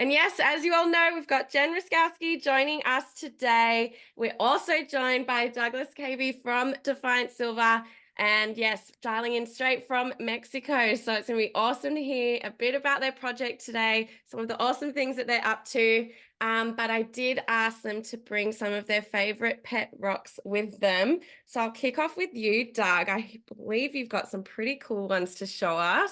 And yes, as you all know, we've got Jen Roskowski joining us today. We're also joined by Douglas KB from Defiance Silver. And yes, dialing in straight from Mexico. So it's going to be awesome to hear a bit about their project today, some of the awesome things that they're up to. But I did ask them to bring some of their favorite pet rocks with them. So I'll kick off with you, Doug. I believe you've got some pretty cool ones to show us.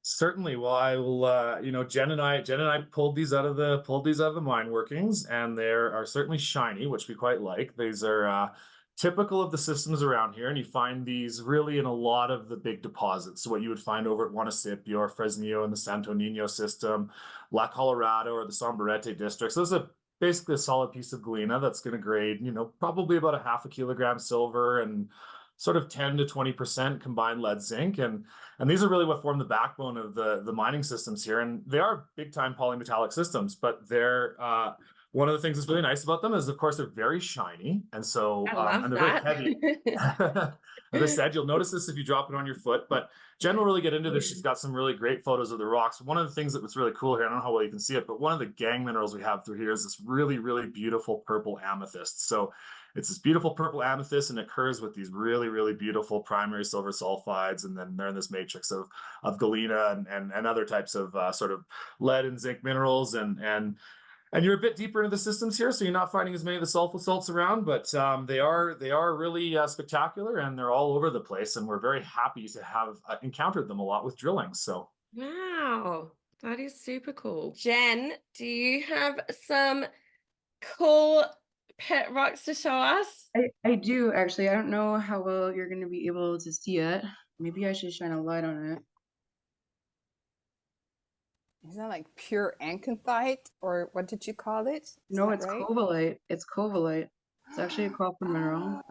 Certainly. Well, I will. Jen and I pulled these out of the mine workings, and they are certainly shiny, which we quite like. These are typical of the systems around here, and you find these really in a lot of the big deposits. So what you would find over at Juanicipio or Fresnillo in the Santo Nino system, La Colorado or the Sombrerete districts. Those are basically a solid piece of galena that's going to grade, probably about a half a kilogram silver and sort of 10 to 20% combined lead zinc. And these are really what form the backbone of the mining systems here. And they are big time polymetallic systems, but they're one of the things that's really nice about them is, of course, they're very shiny. And so, I love and they're very that. heavy. As I said, you'll notice this if you drop it on your foot, but Jen will really get into this. She's got some really great photos of the rocks. One of the things that was really cool here, I don't know how well you can see it, but one of the gang minerals we have through here is this really, really beautiful purple amethyst. So it's this beautiful purple amethyst, and it occurs with these really, really beautiful primary silver sulfides, and then they're in this matrix of galena and other types of sort of lead and zinc minerals, and you're a bit deeper into the systems here, so you're not finding as many of the sulfur salts around, but they are really spectacular, and they're all over the place, and we're very happy to have encountered them a lot with drilling. So Wow, that is super cool. Jen, do you have some cool pet rocks to show us? I do actually. I don't know how well you're going to be able to see it. Maybe I should shine a light on it. Is that like pure acanthite, or what did you call it? No, it's right? Covalite. It's covalite. It's actually a copper mineral.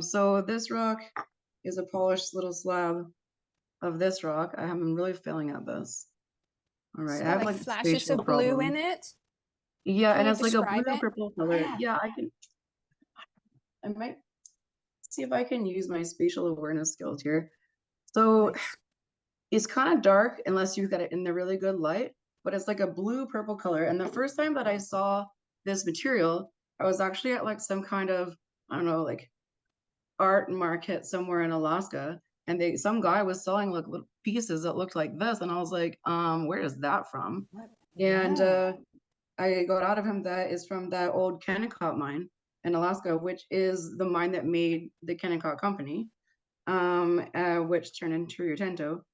So this rock is a polished little slab of this rock. I'm really failing at this. All right, I have like flashes of blue in it. Yeah, and it's like a blue purple color. Yeah, I might see if I can use my spatial awareness skills here. So it's kind of dark unless you got it in the really good light, but it's like a blue purple color. And the first time that I saw this material, I was actually at like some kind of, I don't know, like art market somewhere in Alaska. And some guy was selling like little pieces that looked like this. And I was like, where is that from? And I got out of him that is from that old Kennecott mine in Alaska, which is the mine that made the Kennecott company, which turned into Rio Tinto.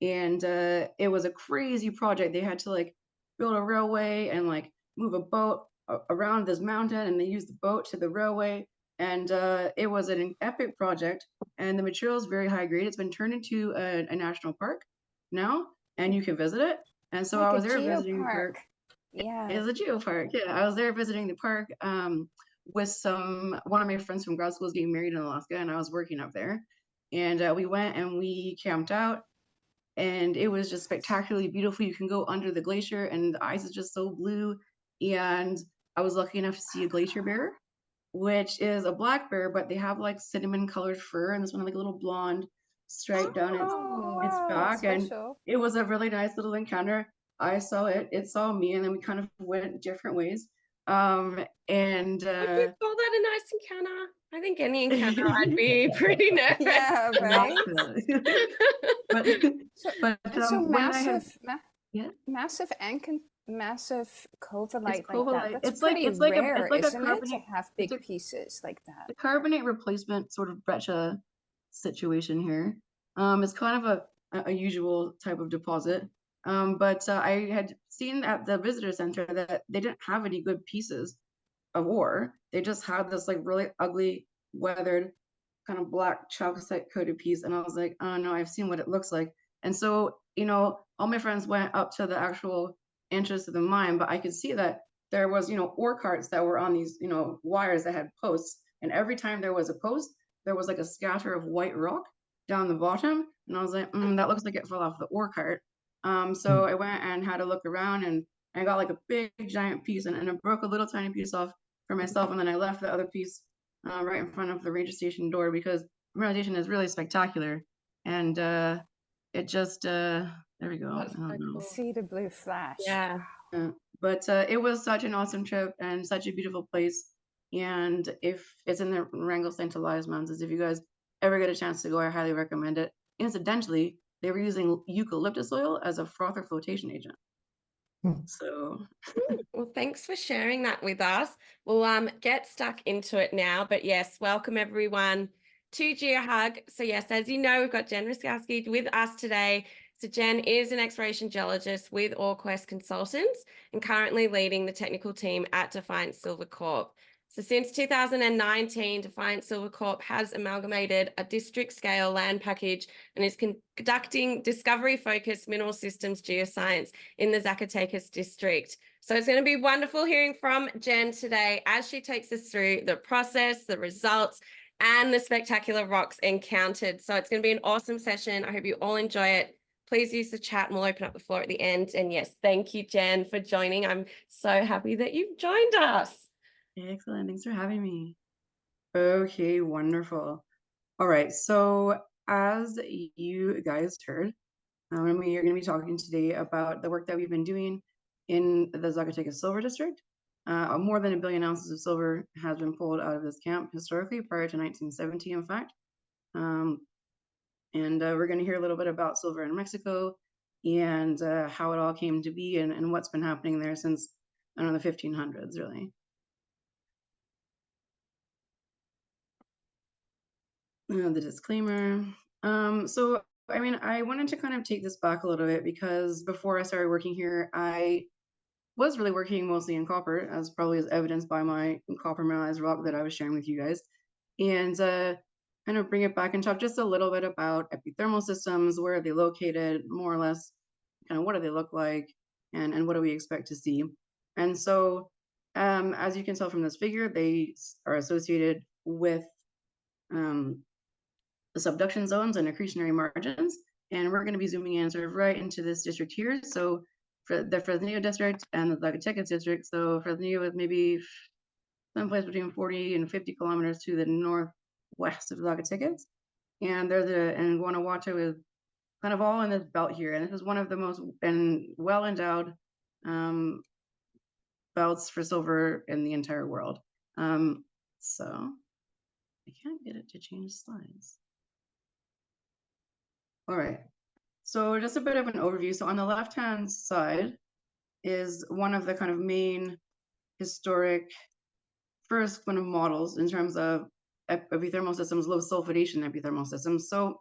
And it was a crazy project. They had to like build a railway and like move a boat around this mountain, and they used the boat to the railway. And it was an epic project, and the material is very high grade. It's been turned into a national park now, and you can visit it. And so like I was there visiting the park. Yeah, it's a geopark. Yeah, I was there visiting the park with one of my friends from grad school is getting married in Alaska, and I was working up there. And we went and we camped out, and it was just spectacularly beautiful. You can go under the glacier, and the ice is just so blue. And I was lucky enough to see a glacier bear, which is a black bear, but they have like cinnamon colored fur, and this one like a little blonde stripe down its back. And it was a really nice little encounter. I saw it, it saw me, and then we kind of went different ways. Would you call that a nice encounter? I think any encounter I'd be pretty nervous. Yeah, right. Massive covalite like that. It's like rare, isn't it, to have big pieces like that? The carbonate replacement sort of breccia situation here. It's kind of a usual type of deposit. But I had seen at the visitor center that they didn't have any good pieces of ore. They just had this like really ugly, weathered, kind of black chalcocite coated piece. And I was like, oh no, I've seen what it looks like. And so, all my friends went up to the actual entrance of the mine, but I could see that there was, ore carts that were on these, wires that had posts. And every time there was a post, there was like a scatter of white rock down the bottom. And I was like, that looks like it fell off the ore cart. So I went and had a look around, and I got like a big giant piece, and I broke a little tiny piece off for myself. And then I left the other piece right in front of the ranger station door, because the ranger station is really spectacular. And it just, there we go. That's so cool. See the blue flash. Yeah. But it was such an awesome trip and such a beautiful place. And if it's in the Wrangell St. Elias Mountains, if you guys ever get a chance to go, I highly recommend it. Incidentally, they were using eucalyptus oil as a froth or flotation agent. So well, thanks for sharing that with us. We'll get stuck into it now, but yes, welcome everyone to GeoHug. So yes, as you know, we've got Jen Roskowski with us today. So Jen is an exploration geologist with OreQuest Consultants and currently leading the technical team at Defiance Silver Corp. So since 2019, Defiance Silver Corp has amalgamated a district-scale land package and is conducting discovery-focused mineral systems geoscience in the Zacatecas District. So it's going to be wonderful hearing from Jen today as she takes us through the process, the results, and the spectacular rocks encountered. So it's going to be an awesome session. I hope you all enjoy it. Please use the chat and we'll open up the floor at the end. And yes, thank you, Jen, for joining. I'm so happy that you've joined us. excellent. Thanks for having me. Okay, wonderful. All right. So as you guys heard, we are going to be talking today about the work that we've been doing in the Zacatecas Silver District. More than 1 billion ounces of silver has been pulled out of this camp historically, prior to 1970, in fact. And we're going to hear a little bit about silver in Mexico and how it all came to be and what's been happening there since, I don't know, the 1500s, really. The disclaimer. So, I mean, I wanted to kind of take this back a little bit because before I started working here, I was really working mostly in copper, as probably is evidenced by my copper mineralized rock that I was sharing with you guys. And kind of bring it back and talk just a little bit about epithermal systems, where are they located, more or less, kind of what do they look like, and what do we expect to see. And so, as you can tell from this figure, they are associated with the subduction zones and accretionary margins. And we're going to be zooming in sort of right into this district here. So for the Fresnillo District and the Zacatecas District. So Fresnillo is maybe someplace between 40 and 50 kilometers to the northwest of Zacatecas. And Guanajuato is kind of all in this belt here. And this is one of the most well-endowed belts for silver in the entire world. So I can't get it to change slides. All right, so just a bit of an overview. So on the left-hand side is one of the kind of main historic first kind of models in terms of epithermal systems, low sulfidation epithermal systems. So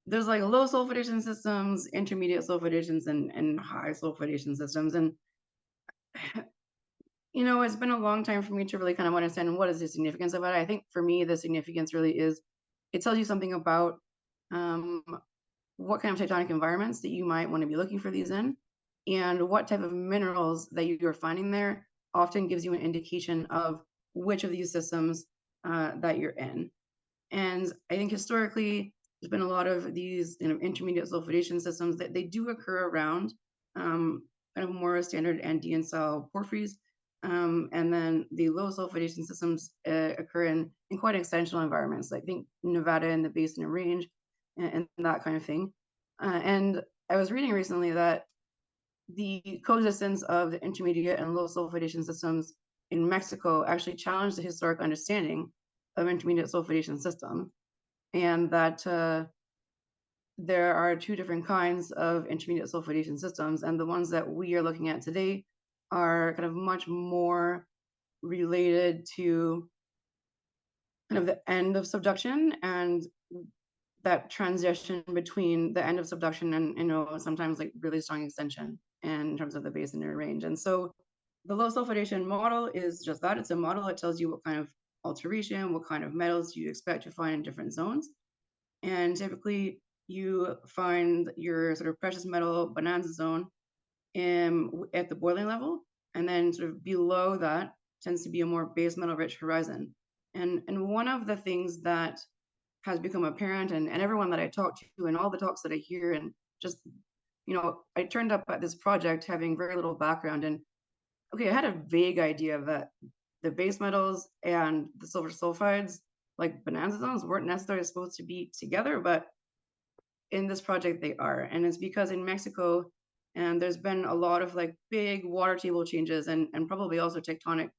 there's like low sulfidation systems, intermediate sulfidations, and high sulfidation systems. And you know, it's been a long time for me to really kind of understand what is the significance of it. I think for me, the significance really is it tells you something about what kind of tectonic environments that you might want to be looking for these in, and what type of minerals that you're finding there often gives you an indication of which of these systems that you're in. And I think historically, there's been a lot of these intermediate sulfidation systems that they do occur around kind of more standard Andean style porphyries. And then the low sulfidation systems occur in quite extensional environments, like think Nevada and the Basin Range and that kind of thing. And I was reading recently that the coexistence of the intermediate and low sulfidation systems in Mexico actually challenged the historic understanding of intermediate sulfidation system, and that there are two different kinds of intermediate sulfidation systems, and the ones that we are looking at today are kind of much more related to kind of the end of subduction and that transition between the end of subduction and, you know, sometimes like really strong extension in terms of the basin range. And so the low sulfidation model is just that. It's a model that tells you what kind of alteration, what kind of metals you expect to find in different zones. And typically you find your sort of precious metal bonanza zone at the boiling level, and then sort of below that tends to be a more base metal rich horizon. And one of the things that has become apparent, and everyone that I talk to and all the talks that I hear, and just, you know, I turned up at this project having very little background, and okay, I had a vague idea that the base metals and the silver sulfides, like bonanza zones, weren't necessarily supposed to be together, but in this project they are, and it's because in Mexico, and there's been a lot of like big water table changes and probably also tectonic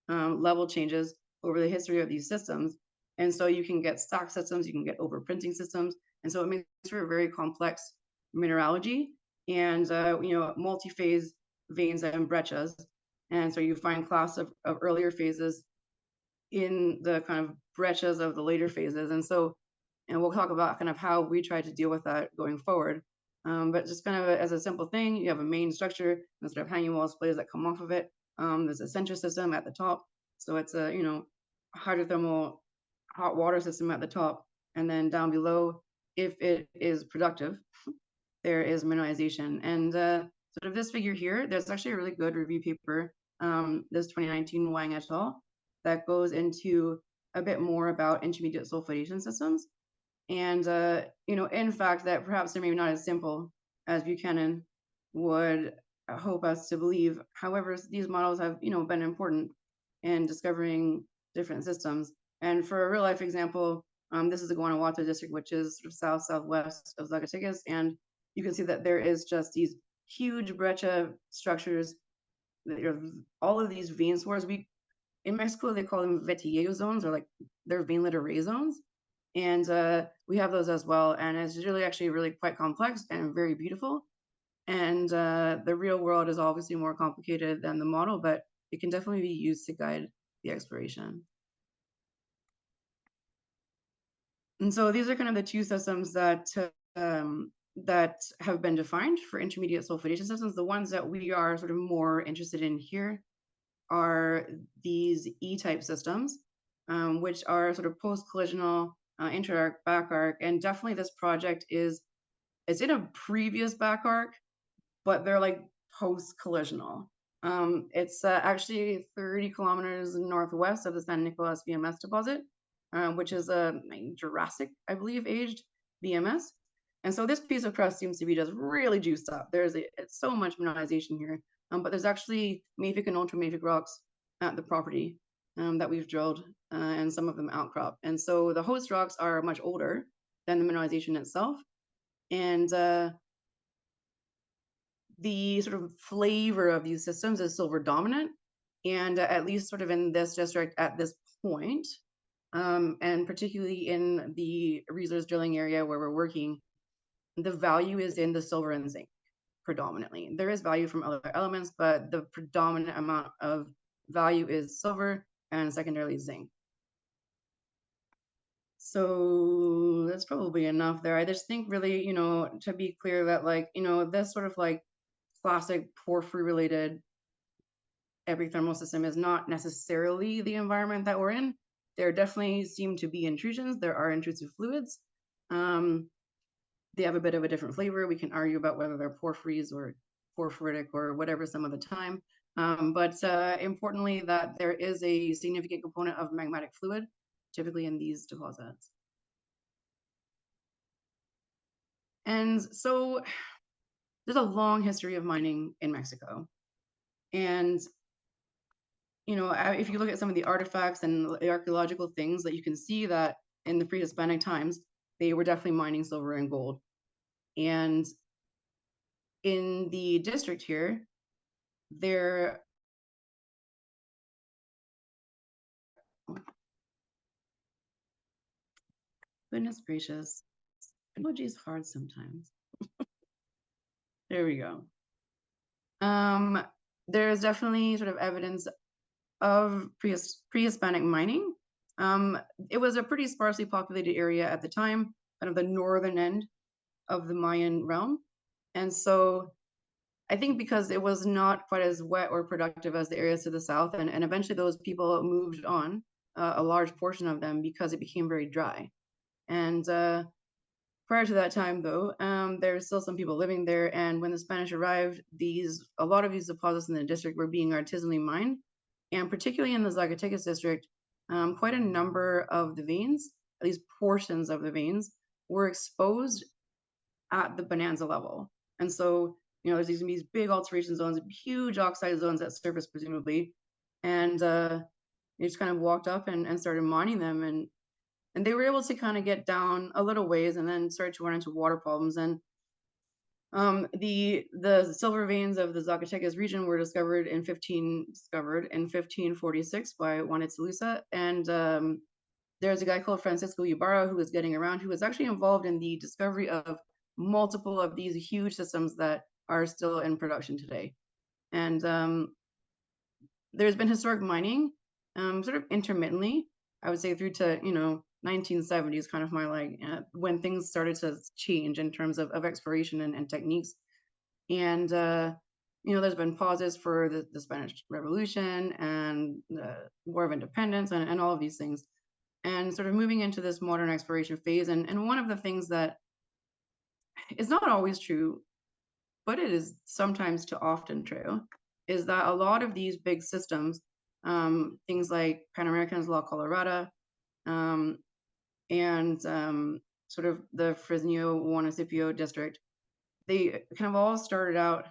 level changes over the history of these systems. And so you can get stack systems, you can get overprinting systems, and so it makes for a very complex mineralogy and multi-phase veins and breccias. And so you find class of earlier phases in the kind of breccias of the later phases. And we'll talk about kind of how we try to deal with that going forward. But just kind of as a simple thing, you have a main structure, instead of hanging wall splays that come off of it. There's a central system at the top. So it's a, hydrothermal hot water system at the top. And then down below, if it is productive, there is mineralization. And sort of this figure here, there's actually a really good review paper, this 2019 Wang et al., that goes into a bit more about intermediate sulfidation systems. And, in fact, that perhaps they're maybe not as simple as Buchanan would hope us to believe. However, these models have, been important in discovering different systems. And for a real life example, this is the Guanajuato district, which is sort of southwest of Zacatecas. And you can see that there is just these huge breccia structures. All of these vein spores, in Mexico, they call them vetilleo zones, or like they're veinlet array zones. And we have those as well. And it's actually really quite complex and very beautiful. And the real world is obviously more complicated than the model, but it can definitely be used to guide the exploration. And so these are kind of the two systems that have been defined for intermediate sulfidation systems. The ones that we are sort of more interested in here are these E-type systems, which are sort of post-collisional, inter-arc, back arc, and definitely this project it's in a previous back arc, but they're like post-collisional. It's actually 30 kilometers northwest of the San Nicolas VMS deposit, which is a Jurassic, I believe, aged VMS. And so this piece of crust seems to be just really juiced up. It's so much mineralization here, but there's actually mafic and ultramafic rocks at the property that we've drilled, and some of them outcrop. And so the host rocks are much older than the mineralization itself. And the sort of flavor of these systems is silver dominant. And at least sort of in this district at this point, and particularly in the resource drilling area where we're working, the value is in the silver and zinc predominantly. There is value from other elements, but the predominant amount of value is silver and secondarily zinc. So that's probably enough there. I just think really, to be clear that this sort of like classic porphyry related epithermal system is not necessarily the environment that we're in. There definitely seem to be intrusions. There are intrusive fluids. They have a bit of a different flavor. We can argue about whether they're porphyries or porphyritic or whatever some of the time. But importantly, that there is a significant component of magmatic fluid, typically in these deposits. And so there's a long history of mining in Mexico. And, if you look at some of the artifacts and the archaeological things, that you can see that in the pre-Hispanic times, they were definitely mining silver and gold. And in the district here, goodness gracious, emoji is hard sometimes. There we go. There's definitely sort of evidence of pre-Hispanic mining. It was a pretty sparsely populated area at the time, kind of the northern end of the Mayan realm. And so I think because it was not quite as wet or productive as the areas to the south, and eventually those people moved on, a large portion of them, because it became very dry. And prior to that time, though, there's still some people living there. And when the Spanish arrived, a lot of these deposits in the district were being artisanally mined. And particularly in the Zacatecas District, quite a number of the veins, at least portions of the veins, were exposed at the bonanza level. And so, there's these big alteration zones, huge oxide zones at surface, presumably. And they just kind of walked up and started mining them. they were able to kind of get down a little ways and then start to run into water problems. And the silver veins of the Zacatecas region were discovered in 1546 by Juanicipio, and there's a guy called Francisco Ibarra who was getting around, who was actually involved in the discovery of multiple of these huge systems that are still in production today. And there's been historic mining, sort of intermittently, I would say through to 1970s, kind of my when things started to change in terms of exploration and techniques. And there's been pauses for the Spanish Revolution and the War of Independence and all of these things, and sort of moving into this modern exploration phase. And one of the things that is not always true, but it is sometimes too often true, is that a lot of these big systems, things like Pan American's La Colorada, and sort of the Fresnillo Juanicipio district, they kind of all started out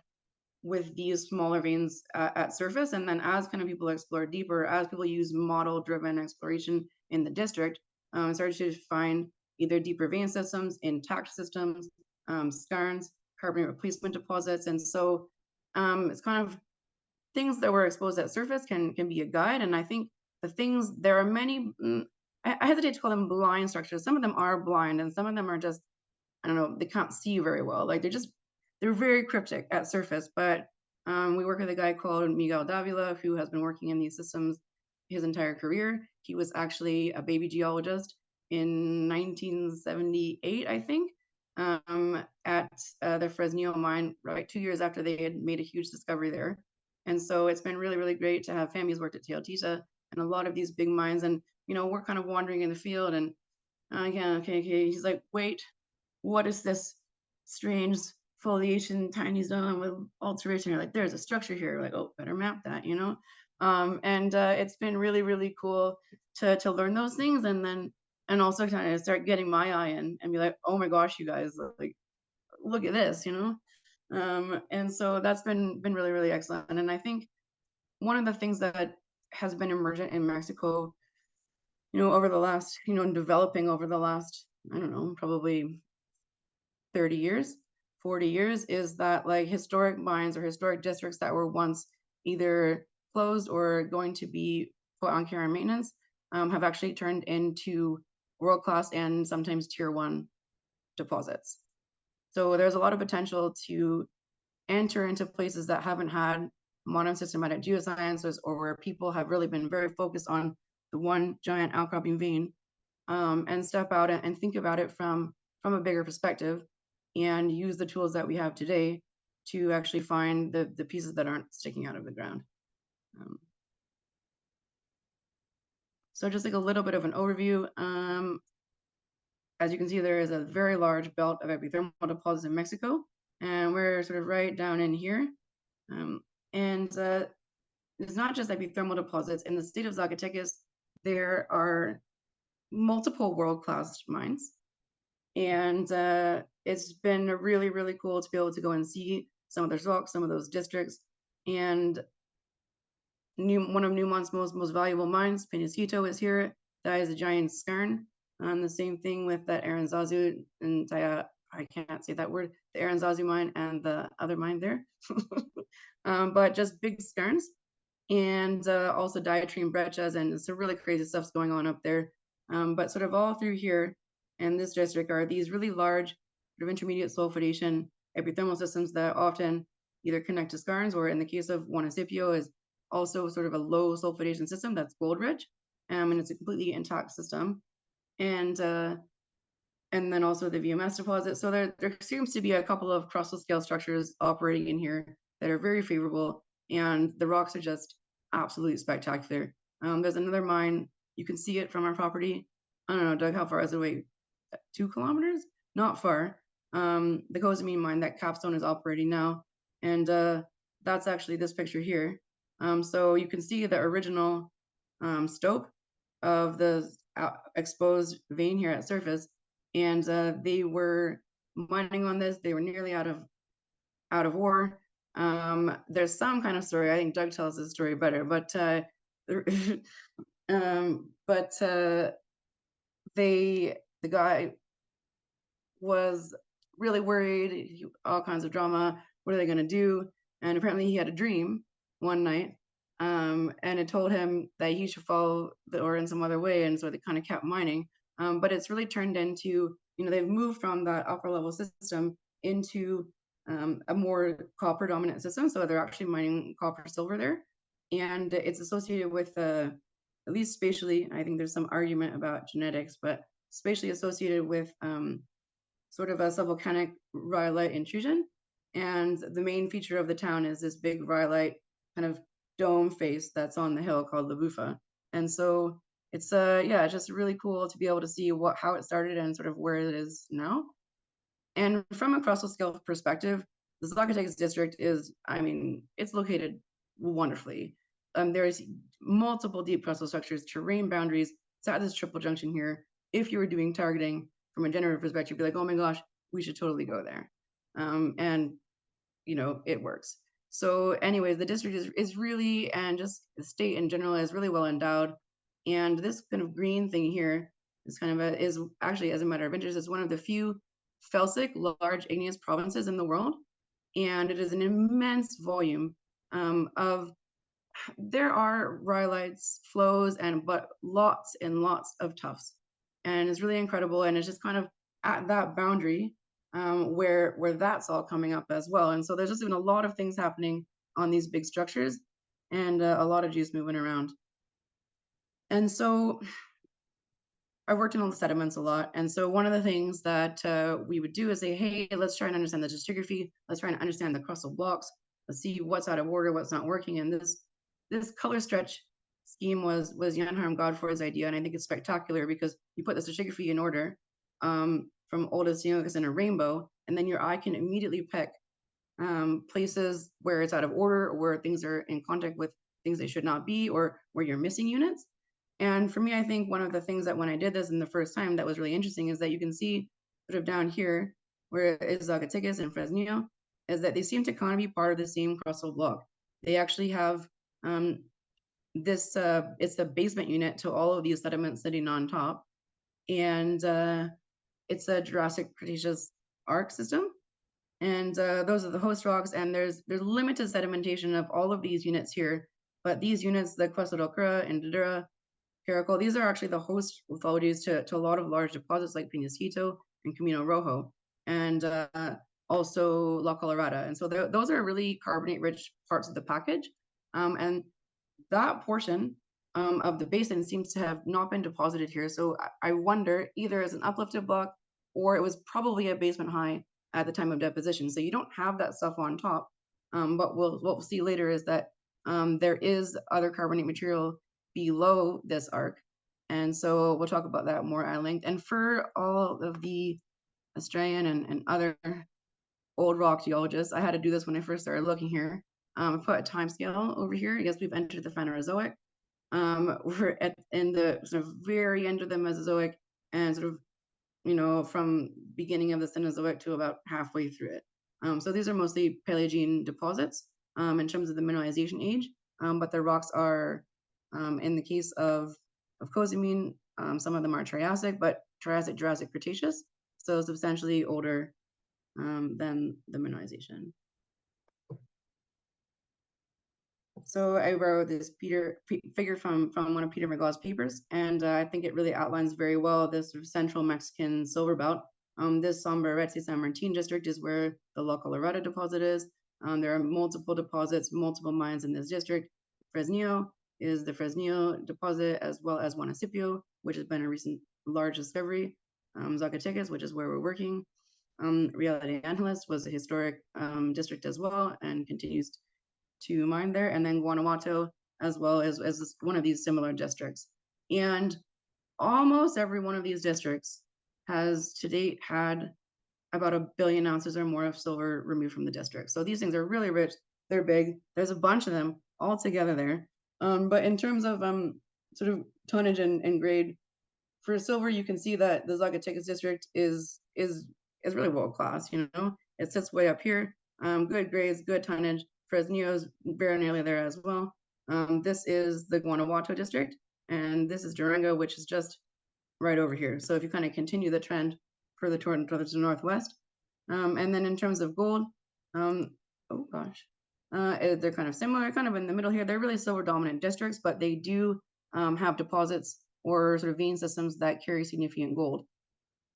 with these smaller veins at surface. And then as kind of people explore deeper, as people use model-driven exploration in the district, started to find either deeper vein systems, intact systems, skarns, carbonate replacement deposits. And so it's kind of things that were exposed at surface can be a guide. And I think there are many, I hesitate to call them blind structures. Some of them are blind and some of them are just, I don't know, they can't see very well. Like they're very cryptic at surface. But we work with a guy called Miguel Davila, who has been working in these systems his entire career. He was actually a baby geologist in 1978, I think, at the Fresnillo mine, right 2 years after they had made a huge discovery there. And so it's been really, really great to have him. He's worked at Teotita and a lot of these big mines. And, we're kind of wandering in the field and, okay. He's like, wait, what is this strange foliation, tiny zone with alteration? You're like, there's a structure here. We're like, oh, better map that, and it's been really, really cool to learn those things. And also kind of start getting my eye in and be like, oh my gosh, you guys, like, look at this, and so that's been really, really excellent. And I think one of the things that has been emergent in Mexico, over the last, developing over the last, I don't know, probably 30 years, 40 years, is that like historic mines or historic districts that were once either closed or going to be put on care and maintenance have actually turned into world-class and sometimes tier 1 deposits. So there's a lot of potential to enter into places that haven't had modern systematic geosciences, or where people have really been very focused on the one giant outcropping vein, and step out and think about it from a bigger perspective and use the tools that we have today to actually find the pieces that aren't sticking out of the ground. So just like a little bit of an overview. As you can see, there is a very large belt of epithermal deposits in Mexico, and we're sort of right down in here. It's not just epithermal deposits. In the state of Zacatecas, there are multiple world-class mines, and it's been really, really cool to be able to go and see some of those rocks, some of those districts. And one of Newmont's most valuable mines, Peñasquito, is here. That is a giant skarn. The same thing with that Aranzazu and I can't say that word, the Aranzazu mine and the other mine there. But just big skarns, and also diatreme breccias, and some really crazy stuff's going on up there. But sort of all through here in this district are these really large sort of intermediate sulfidation epithermal systems that often either connect to skarns, or in the case of Juanicipio is also sort of a low sulfidation system that's gold rich, and it's a completely intact system. And then also the VMS deposit. So there seems to be a couple of crustal scale structures operating in here that are very favorable, and the rocks are just absolutely spectacular. There's another mine, you can see it from our property. I don't know, Doug, how far is it away? 2 kilometers? Not far. The Cosamine mine that Capstone is operating now, and that's actually this picture here. So you can see the original stope of the exposed vein here at surface, and they were mining on this. They were nearly out of ore. There's some kind of story. I think Doug tells this story better, but the guy was really worried, all kinds of drama. What are they going to do? And apparently he had a dream one night, and it told him that he should follow the ore in some other way. And so they kind of kept mining. But it's really turned into, they've moved from that upper level system into a more copper dominant system. So they're actually mining copper silver there. And it's associated with, at least spatially, I think there's some argument about genetics, but spatially associated with sort of a subvolcanic rhyolite intrusion. And the main feature of the town is this big rhyolite kind of dome face that's on the hill called La Bufa. And so it's just really cool to be able to see how it started and sort of where it is now. And from a crustal scale perspective, the Zacatecas District is, it's located wonderfully. There's multiple deep crustal structures, terrain boundaries. It's at this triple junction here. If you were doing targeting from a generative perspective, you'd be like, oh my gosh, we should totally go there. And, it works. So anyways, the district is really, and just the state in general is really well endowed. And this kind of green thing here is is actually, as a matter of interest, is one of the few felsic large igneous provinces in the world. And it is an immense volume there are rhyolites, flows, but lots and lots of tuffs. And it's really incredible. And it's just kind of at that boundary where that's all coming up as well. And so there's just been a lot of things happening on these big structures and a lot of juice moving around. And so I worked in all the sediments a lot. And so one of the things that we would do is say, hey, let's try and understand the stratigraphy. Let's try and understand the crustal blocks. Let's see what's out of order, what's not working. And this color stretch scheme was Jan Harm Godfrey's idea. And I think it's spectacular because you put the stratigraphy in order from oldest to youngest in a rainbow, and then your eye can immediately pick places where it's out of order or where things are in contact with things they should not be or where you're missing units. And for me, I think one of the things that when I did this in the first time that was really interesting is that you can see sort of down here where it is Zacatecas and Fresnillo, is that they seem to kind of be part of the same crustal block. They actually have it's the basement unit to all of these sediments sitting on top. And it's a Jurassic Cretaceous arc system. And those are the host rocks. And there's limited sedimentation of all of these units here. But these units, the Cuesta del Cura and Didura, Caracol, these are actually the host lithologies to a lot of large deposits like Penasquito and Camino Rojo, and also La Colorada. And so those are really carbonate-rich parts of the package. And that portion of the basin seems to have not been deposited here. So I wonder either as an uplifted block or it was probably a basement high at the time of deposition. So you don't have that stuff on top. But what we'll see later is that there is other carbonate material below this arc. And so we'll talk about that more at length. And for all of the Australian and other old rock geologists, I had to do this when I first started looking here. I put a time scale over here. I guess we've entered the Phanerozoic. We're in the sort of very end of the Mesozoic and sort of, from beginning of the Cenozoic to about halfway through it. So these are mostly Paleogene deposits in terms of the mineralization age, but the rocks are, in the case of Cosamine, some of them are Triassic, but Triassic, Jurassic, Cretaceous, so substantially older than the mineralization. So I wrote this figure from one of Peter McGaw's papers, and I think it really outlines very well this sort of central Mexican silver belt. This Sombrerete San Martin district is where the La Colorada deposit is. There are multiple deposits, multiple mines in this district. Fresnillo is the Fresnillo deposit, as well as Juanicipio, which has been a recent large discovery. Zacatecas, which is where we're working. Real de Angeles was a historic district as well and continues to mine there, and then Guanajuato as well as one of these similar districts. And almost every one of these districts has to date had about 1 billion ounces or more of silver removed from the district. So these things are really rich, they're big, there's a bunch of them all together there. But in terms of sort of tonnage and grade, for silver, you can see that the Zacatecas district is really world class, it sits way up here, good grades, good tonnage. Fresnillo is very nearly there as well. This is the Guanajuato district, and this is Durango, which is just right over here. So if you kind of continue the trend further towards the northwest, and then in terms of gold, oh gosh, they're kind of similar, kind of in the middle here. They're really silver dominant districts, but they do have deposits or sort of vein systems that carry significant gold.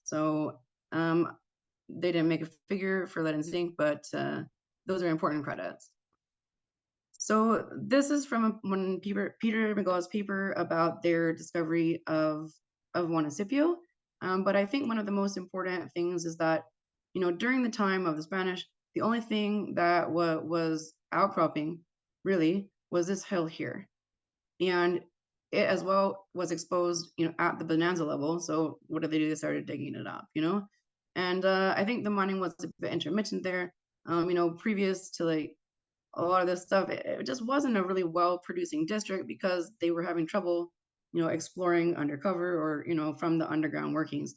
So they didn't make a figure for lead and zinc, but those are important credits. So this is from when Peter McGaw's paper about their discovery of Juanicipio. But I think one of the most important things is that, you know, during the time of the Spanish, the only thing that was outcropping really was this hill here. And it as well was exposed, you know, at the bonanza level. So what did they do? They started digging it up, you know? And I think the mining was a bit intermittent there. You know, previous to like a lot of this stuff, it just wasn't a really well producing district because they were having trouble, you know, exploring undercover or, you know, from the underground workings.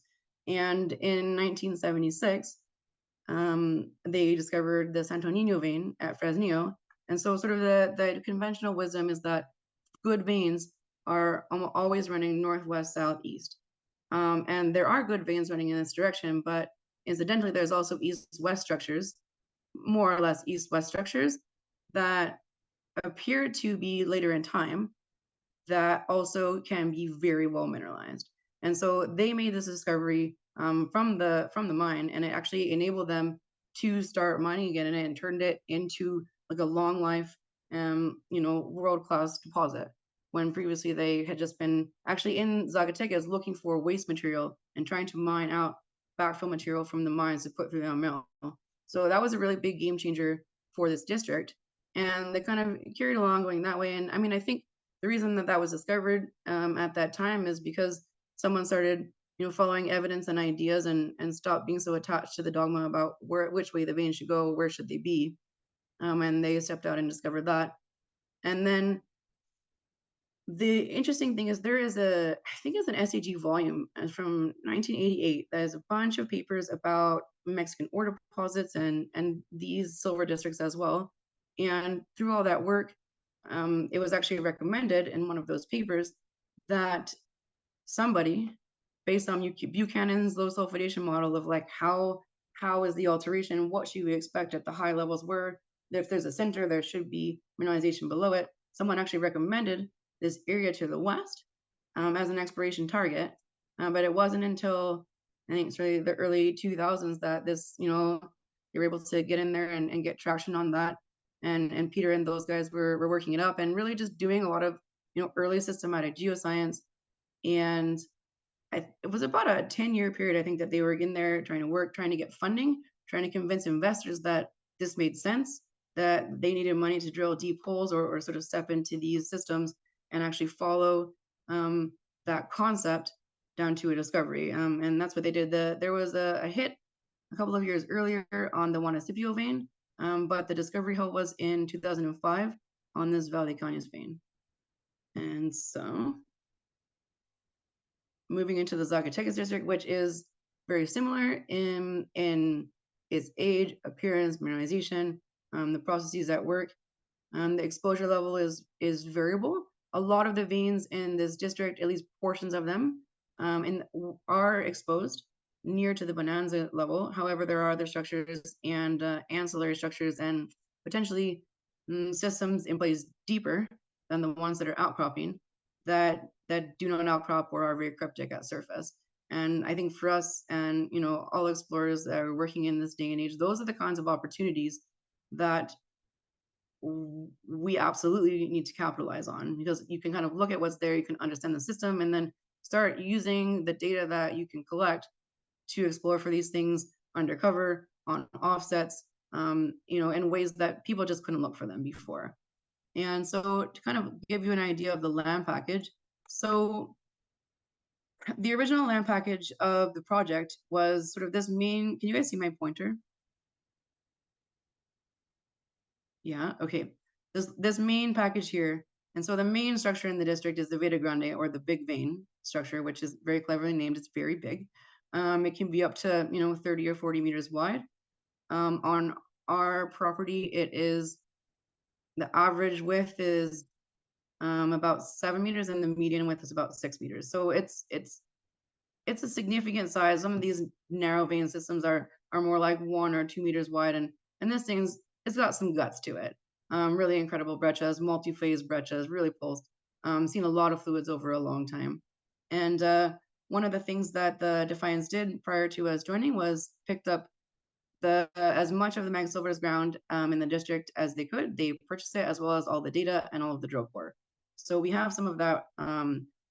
And in 1976, they discovered the Santo Niño vein at Fresnillo. And so sort of the conventional wisdom is that good veins are always running northwest, southeast. And there are good veins running in this direction, but incidentally, there's also east-west structures, more or less east-west structures that appear to be later in time that also can be very well mineralized. And so they made this discovery from the mine, and it actually enabled them to start mining again, and it turned it into like a long life, you know, world-class deposit. When previously they had just been actually in Zacatecas looking for waste material and trying to mine out backfill material from the mines to put through the mill. So that was a really big game changer for this district. And they kind of carried along going that way. And I mean, I think the reason that was discovered at that time is because someone started, you know, following evidence and ideas and stopped being so attached to the dogma about which way the vein should go, where should they be. And they stepped out and discovered that. And then the interesting thing is there is I think it's an SAG volume from 1988 that has a bunch of papers about Mexican ore deposits and these silver districts as well. And through all that work, it was actually recommended in one of those papers that somebody, based on Buchanan's low sulfidation model of like how is the alteration, what should we expect at the high levels, where if there's a center, there should be mineralization below it. Someone actually recommended this area to the west as an exploration target. But it wasn't until I think it's really the early 2000s that this, you know, they were able to get in there and get traction on that. And Peter and those guys were working it up and really just doing a lot of, you know, early systematic geoscience. And it was about a 10-year period, I think, that they were in there trying to get funding, trying to convince investors that this made sense, that they needed money to drill deep holes or sort of step into these systems and actually follow that concept down to a discovery. And that's what they did. There was a hit a couple of years earlier on the Juanicipio vein, but the discovery hole was in 2005 on this Valle Cañas vein. And so moving into the Zacatecas District, which is very similar in its age, appearance, mineralization, the processes at work. The exposure level is variable. A lot of the veins in this district, at least portions of them, are exposed near to the bonanza level. However, there are other structures and ancillary structures and potentially systems in place deeper than the ones that are outcropping that do not outcrop or are very cryptic at surface. And I think for us and, you know, all explorers that are working in this day and age, those are the kinds of opportunities that we absolutely need to capitalize on, because you can kind of look at what's there, you can understand the system, and then start using the data that you can collect to explore for these things undercover, on offsets, you know, in ways that people just couldn't look for them before. And so to kind of give you an idea of the land package, so the original land package of the project was sort of this main, can you guys see my pointer? Yeah, okay. This main package here. And so the main structure in the district is the Veta Grande, or the big vein structure, which is very cleverly named. It's very big. It can be up to, you know, 30 or 40 meters wide. On our property, it is, the average width is about 7 meters and the median width is about 6 meters. So it's it's a significant size. Some of these narrow vein systems are more like 1 or 2 meters wide, and this it's got some guts to it. Really incredible breccias, multi-phase breccias, really pulsed. Seen a lot of fluids over a long time. And one of the things that the Defiance did prior to us joining was picked up as much of the Mag Silver's ground in the district as they could. They purchased it, as well as all the data and all of the drill core. So we have some of that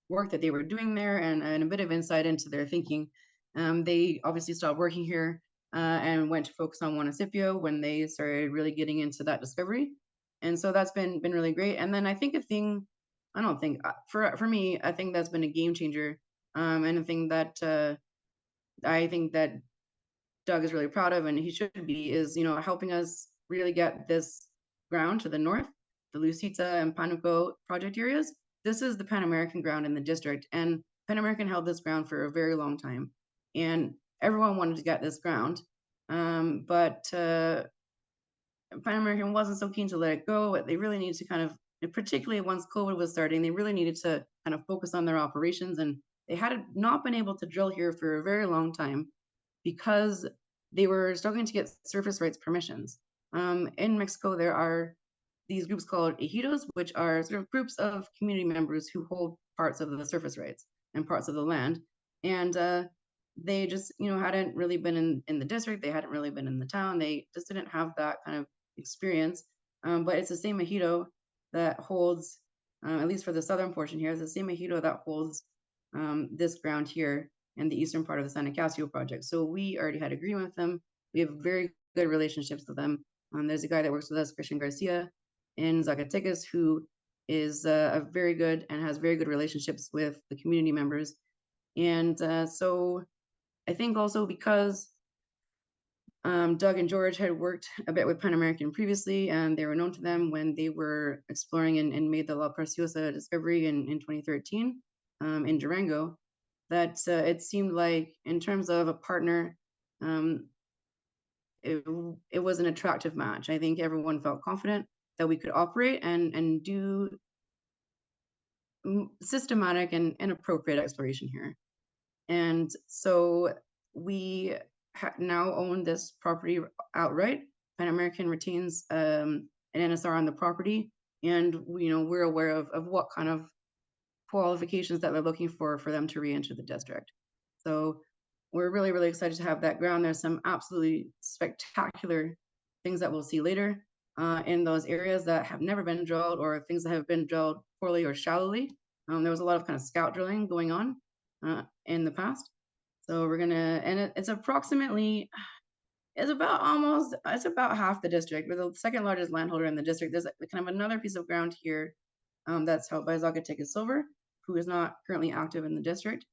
work that they were doing there, and a bit of insight into their thinking. They obviously stopped working here and went to focus on Juanicipio when they started really getting into that discovery. And so that's been really great. And then I think for me, I think that's been a game changer, and a thing that I think that Doug is really proud of, and he should be, is, helping us really get this ground to the north, the Lucita and Panuco project areas. This is the Pan American ground in the district, and Pan American held this ground for a very long time, and everyone wanted to get this ground, but Pan American wasn't so keen to let it go. They really needed to particularly once COVID was starting, they really needed to kind of focus on their operations, and they had not been able to drill here for a very long time because they were struggling to get surface rights permissions. In Mexico, there are these groups called ejidos, which are sort of groups of community members who hold parts of the surface rights and parts of the land. And they just, hadn't really been in the district. They hadn't really been in the town. They just didn't have that kind of experience. But it's the same ejido that holds, at least for the southern portion here, it's the same ejido that holds this ground here in the eastern part of the San Nicasio project. So we already had agreement with them. We have very good relationships with them. There's a guy that works with us, Christian Garcia, in Zacatecas, who is a very good and has very good relationships with the community members. And so I think also because Doug and George had worked a bit with Pan American previously, and they were known to them when they were exploring and made the La Preciosa discovery in 2013 in Durango, that it seemed like, in terms of a partner, it was an attractive match. I think everyone felt confident that we could operate and do systematic and appropriate exploration here. And so we now own this property outright. Pan American retains an NSR on the property, and we're aware of what kind of qualifications that they're looking for them to re-enter the district. So we're really, really excited to have that ground. There's some absolutely spectacular things that we'll see later in those areas that have never been drilled, or things that have been drilled poorly or shallowly. There was a lot of kind of scout drilling going on in the past. So we're gonna, and it's approximately, it's about half the district. We're the second largest landholder in the district. There's kind of another piece of ground here that's held by Zacatecas Silver, who is not currently active in the district.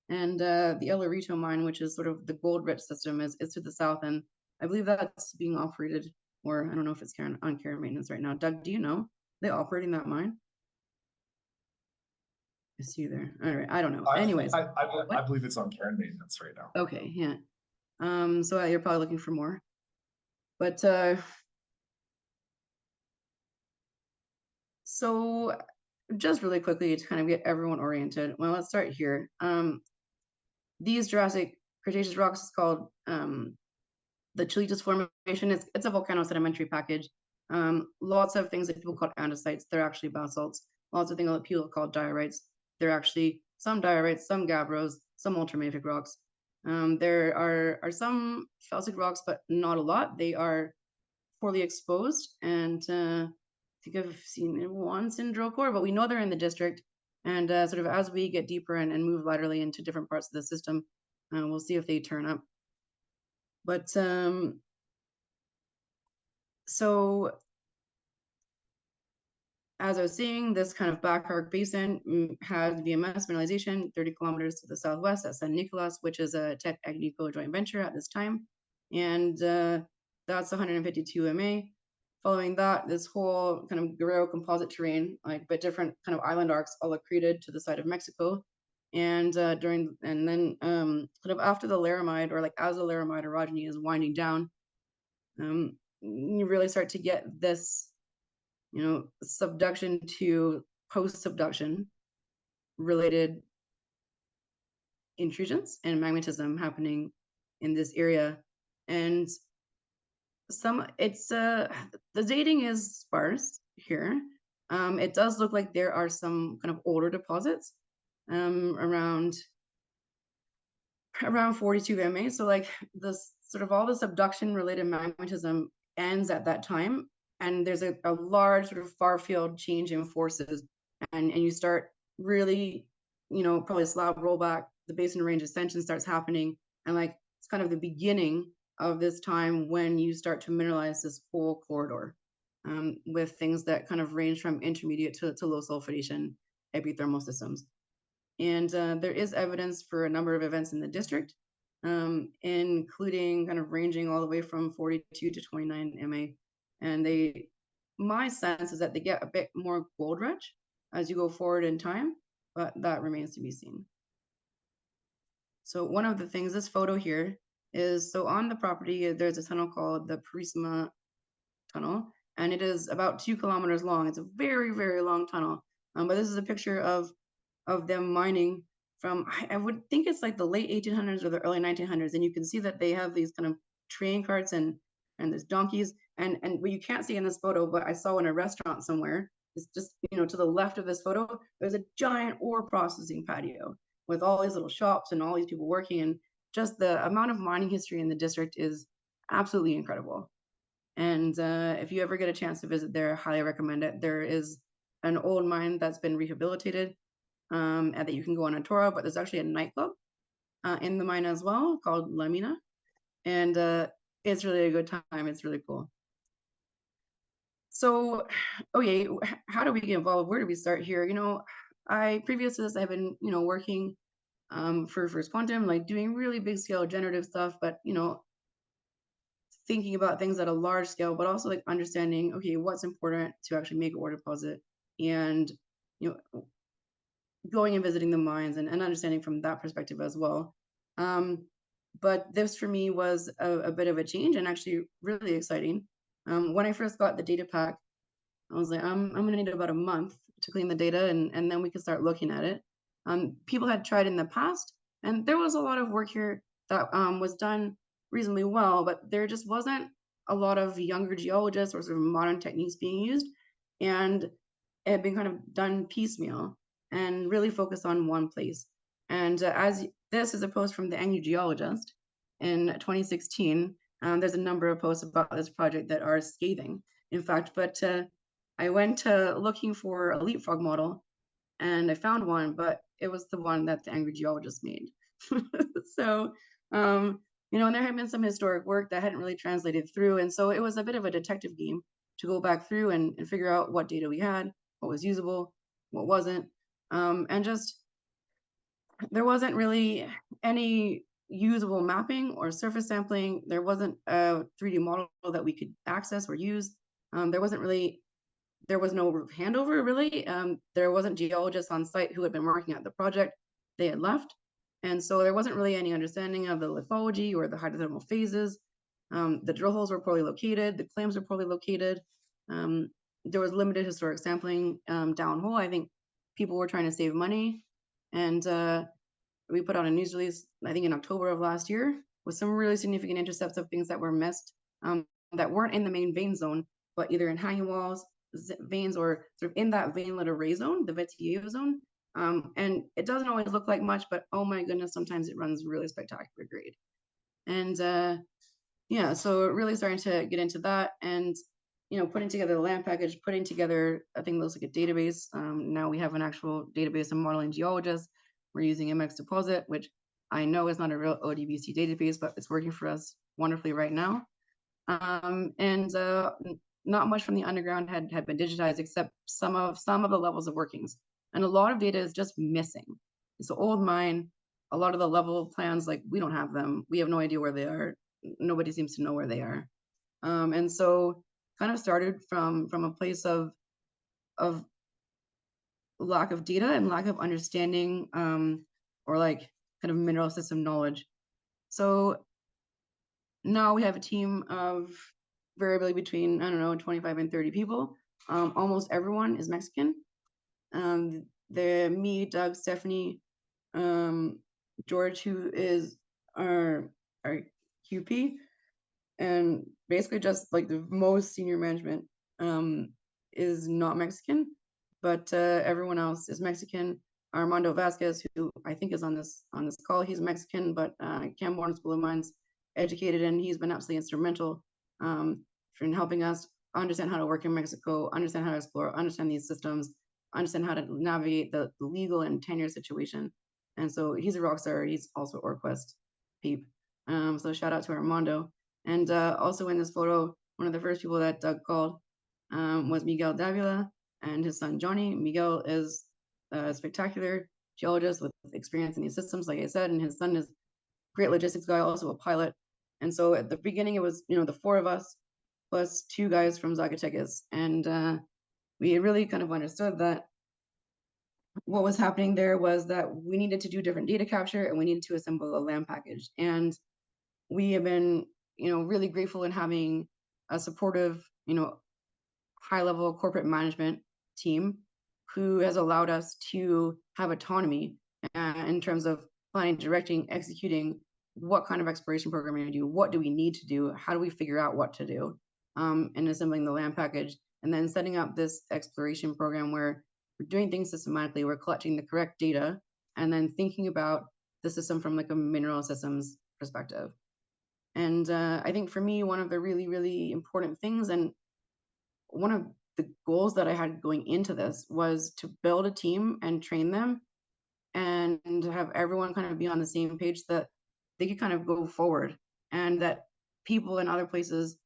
And the El Arito mine, which is sort of the gold-rich system, is to the south, and I believe that's being operated, or I don't know if it's on care and maintenance right now. Doug, do you know? Are they operating that mine? I see you there. All right, I don't know. Anyways, I believe it's on care and maintenance right now. Okay, yeah. So you're probably looking for more, but so just really quickly to kind of get everyone oriented. Well, let's start here. These Jurassic Cretaceous rocks is called the Chilitas Formation. It's a volcano-sedimentary package. Lots of things that people call andesites, they're actually basalts. Lots of things that people call diorites. They're actually some diorites, some gabbros, some ultramafic rocks. There are some felsic rocks, but not a lot. They are poorly exposed, and I think I've seen it once in drill core, but we know they're in the district. And sort of as we get deeper and move laterally into different parts of the system, we'll see if they turn up. But so as I was saying, this kind of back arc basin has VMS mineralization 30 kilometers to the southwest at San Nicolas, which is a Teck Agnico joint venture at this time. And that's 152 MA. Following that, this whole kind of Guerrero composite terrain, but different kind of island arcs, all accreted to the side of Mexico. And then kind of after the laramide, or as the laramide orogeny is winding down, you really start to get this, subduction to post-subduction related intrusions and magnetism happening in this area. And the dating is sparse here. It does look like there are some kind of older deposits around 42 MA. So like this sort of all the subduction related magnetism ends at that time. And there's a large sort of far field change in forces. And you start really, probably slab rollback, the basin range ascension starts happening. And like, it's kind of the beginning of this time when you start to mineralize this whole corridor with things that kind of range from intermediate to low sulfidation epithermal systems. And there is evidence for a number of events in the district, including kind of ranging all the way from 42 to 29 MA. And my sense is that they get a bit more gold rich as you go forward in time, but that remains to be seen. So one of the things, this photo here is, so on the property, there's a tunnel called the Prisma Tunnel, and it is about 2 kilometers long. It's a very, very long tunnel. But this is a picture of them mining from, I would think it's like the late 1800s or the early 1900s. And you can see that they have these kind of train carts and there's donkeys. And what you can't see in this photo, but I saw in a restaurant somewhere, is just, to the left of this photo, there's a giant ore processing patio with all these little shops and all these people working. And just the amount of mining history in the district is absolutely incredible. And if you ever get a chance to visit there, I highly recommend it. There is an old mine that's been rehabilitated and that you can go on a tour of, but there's actually a nightclub in the mine as well called La Mina. And it's really a good time. It's really cool. So, okay, how do we get involved? Where do we start here? Previous to this, I've been, working for First Quantum, like doing really big scale generative stuff, but, thinking about things at a large scale, but also like understanding, okay, what's important to actually make an ore deposit, and, going and visiting the mines and understanding from that perspective as well. But this for me was a bit of a change and actually really exciting. When I first got the data pack, I was like, I'm gonna need about a month to clean the data and then we can start looking at it. People had tried in the past, and there was a lot of work here that was done reasonably well, but there just wasn't a lot of younger geologists or sort of modern techniques being used, and it had been kind of done piecemeal and really focused on one place. And as this is a post from the Angry Geologist in 2016, there's a number of posts about this project that are scathing, in fact. But I went looking for a leapfrog model, and I found one, but it was the one that the Angry Geologist made. So, and there had been some historic work that hadn't really translated through, and so it was a bit of a detective game to go back through and figure out what data we had, what was usable, what wasn't. And just, there wasn't really any usable mapping or surface sampling. There wasn't a 3D model that we could access or use. There was no handover really. There wasn't geologists on site who had been working at the project. They had left. And so there wasn't really any understanding of the lithology or the hydrothermal phases. The drill holes were poorly located. The claims were poorly located. There was limited historic sampling downhole. I think people were trying to save money. And we put out a news release, I think in October of last year, with some really significant intercepts of things that were missed that weren't in the main vein zone, but either in hanging walls, veins, or sort of in that veinlet array zone, the Vetiglio zone. And it doesn't always look like much, but oh my goodness, sometimes it runs really spectacular grade. And yeah, so really starting to get into that, and putting together the land package, putting together a thing that looks like a database. Now we have an actual database of modeling geologists. We're using MX Deposit, which I know is not a real ODBC database, but it's working for us wonderfully right now. And not much from the underground had been digitized, except some of the levels of workings. And a lot of data is just missing. It's an old mine. A lot of the level plans, like, we don't have them. We have no idea where they are. Nobody seems to know where they are. And so kind of started from a place of lack of data and lack of understanding, or like kind of mineral system knowledge. So now we have a team of variably between, I don't know, 25 and 30 people. Almost everyone is Mexican. Me, Doug, Stephanie, George, who is our QP, and basically just like the most senior management is not Mexican, but everyone else is Mexican. Armando Vasquez, who I think is on this call, he's Mexican, but Cam-born School of Mines educated, and he's been absolutely instrumental in helping us understand how to work in Mexico, understand how to explore, understand these systems, understand how to navigate the legal and tenure situation. And so he's a rock star. He's also OreQuest peep. So shout out to Armando. And also in this photo, one of the first people that Doug called was Miguel Davila and his son Johnny. Miguel is a spectacular geologist with experience in these systems, like I said, and his son is a great logistics guy, also a pilot. And so at the beginning, it was, you know, the four of us plus two guys from Zacatecas. And we really kind of understood that what was happening there was that we needed to do different data capture and we needed to assemble a land package. And we have been, you know, really grateful in having a supportive, you know, high-level corporate management team who has allowed us to have autonomy in terms of planning, directing, executing what kind of exploration program we're going to do, what do we need to do, how do we figure out what to do, and assembling the land package, and then setting up this exploration program where we're doing things systematically, we're collecting the correct data, and then thinking about the system from like a mineral systems perspective. And I think for me, one of the really, really important things, and one of the goals that I had going into this, was to build a team and train them and have everyone kind of be on the same page that they could kind of go forward, and that people in other places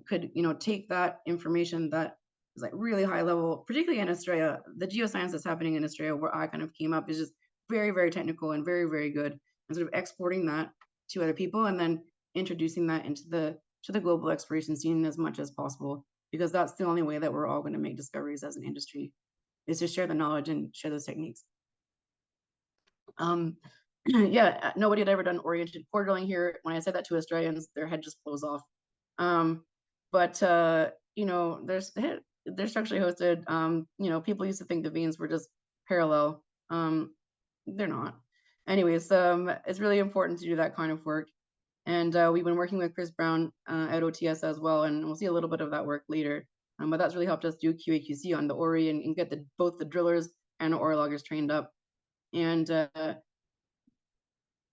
could, you know, take that information that is like really high level, particularly in Australia. The geoscience that's happening in Australia, where I kind of came up, is just very, very technical and very, very good, and sort of exporting that to other people and then introducing that into the global exploration scene as much as possible, because that's the only way that we're all going to make discoveries as an industry, is to share the knowledge and share those techniques. Yeah, nobody had ever done oriented core drilling here. When I said that to Australians, their head just blows off. But you know, they're structurally hosted. You know, people used to think the veins were just parallel. They're not. Anyways, it's really important to do that kind of work. And we've been working with Chris Brown at OTS as well, and we'll see a little bit of that work later. But that's really helped us do QA/QC on the ORI and get both the drillers and the ore loggers trained up. And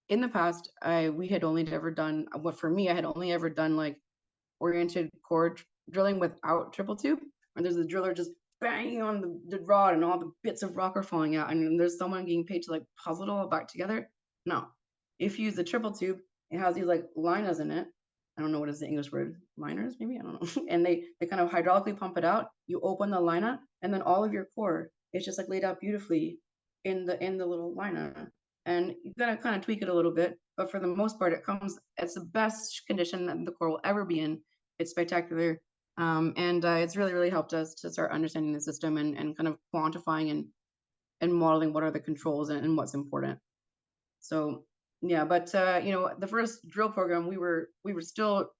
in the past, we had only ever done, what for me, I had only ever done like oriented core drilling without triple tube. And there's a driller just banging on the rod and all the bits of rock are falling out. And there's someone getting paid to like puzzle it all back together. No, if you use the triple tube, it has these like liners in it. I don't know what is the English word, liners maybe, I don't know. And they kind of hydraulically pump it out. You open the liner, and then all of your core is just like laid out beautifully in the little liner. And you gotta kind of tweak it a little bit, but for the most part, it's the best condition that the core will ever be in. It's spectacular, and it's really, really helped us to start understanding the system and kind of quantifying and modeling what are the controls and what's important. So yeah, but you know, the first drill program, we were still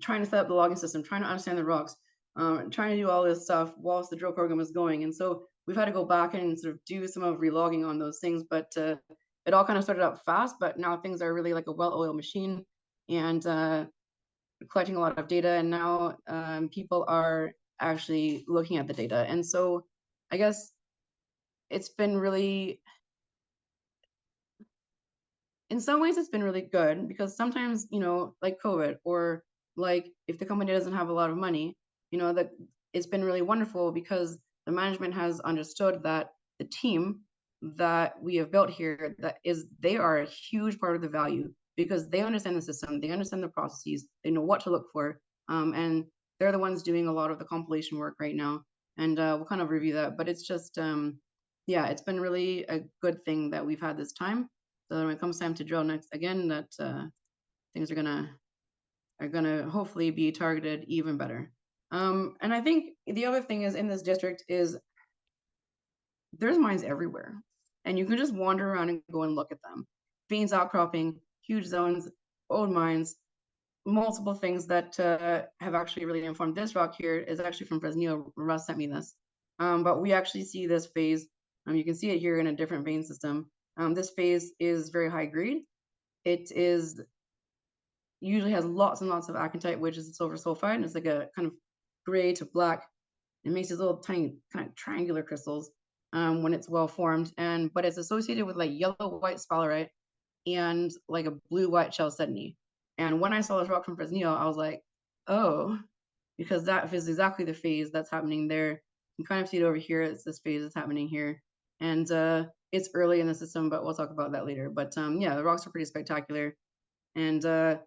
trying to set up the logging system, trying to understand the rocks, trying to do all this stuff whilst the drill program was going. And so we've had to go back and sort of do some of relogging on those things, but it all kind of started out fast, but now things are really like a well-oiled machine, and collecting a lot of data. And now people are actually looking at the data. And so I guess it's been really, in some ways it's been really good, because sometimes, you know, like COVID, or like if the company doesn't have a lot of money, you know, that it's been really wonderful because the management has understood that the team that we have built here, they are a huge part of the value, because they understand the system, they understand the processes, they know what to look for, and they're the ones doing a lot of the compilation work right now. And we'll kind of review that, but it's just yeah, it's been really a good thing that we've had this time, so that when it comes time to drill next again, that things are gonna hopefully be targeted even better. And I think the other thing is, in this district, is there's mines everywhere, and you can just wander around and go and look at them. Veins outcropping, huge zones, old mines, multiple things that have actually really informed. This rock here is actually from Fresnillo. Russ sent me this, but we actually see this phase. You can see it here in a different vein system. This phase is very high grade. It usually has lots and lots of aconite, which is silver sulfide. And it's like a kind of gray to black. It makes these little tiny kind of triangular crystals when it's well formed. But it's associated with like yellow-white sphalerite and like a blue-white chalcedony. And when I saw this rock from Fresnillo, I was like, oh, because that is exactly the phase that's happening there. You can kind of see it over here. It's this phase that's happening here. And it's early in the system, but we'll talk about that later. But yeah, the rocks are pretty spectacular. And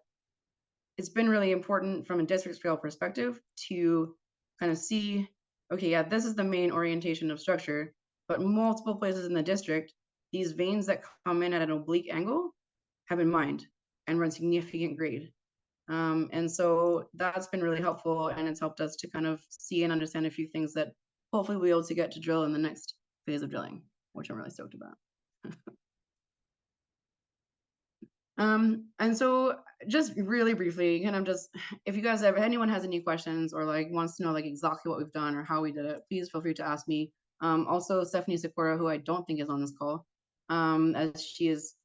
it's been really important from a district scale perspective to kind of see, okay, yeah, this is the main orientation of structure, but multiple places in the district, these veins that come in at an oblique angle have been mined and run significant grade. And so that's been really helpful, and it's helped us to kind of see and understand a few things that hopefully we'll be able to get to drill in the next phase of drilling, which I'm really stoked about. And so just really briefly, kind of just, if you guys anyone has any questions or like wants to know like exactly what we've done or how we did it, please feel free to ask me. Also Stephanie Sikora, who I don't think is on this call, as she is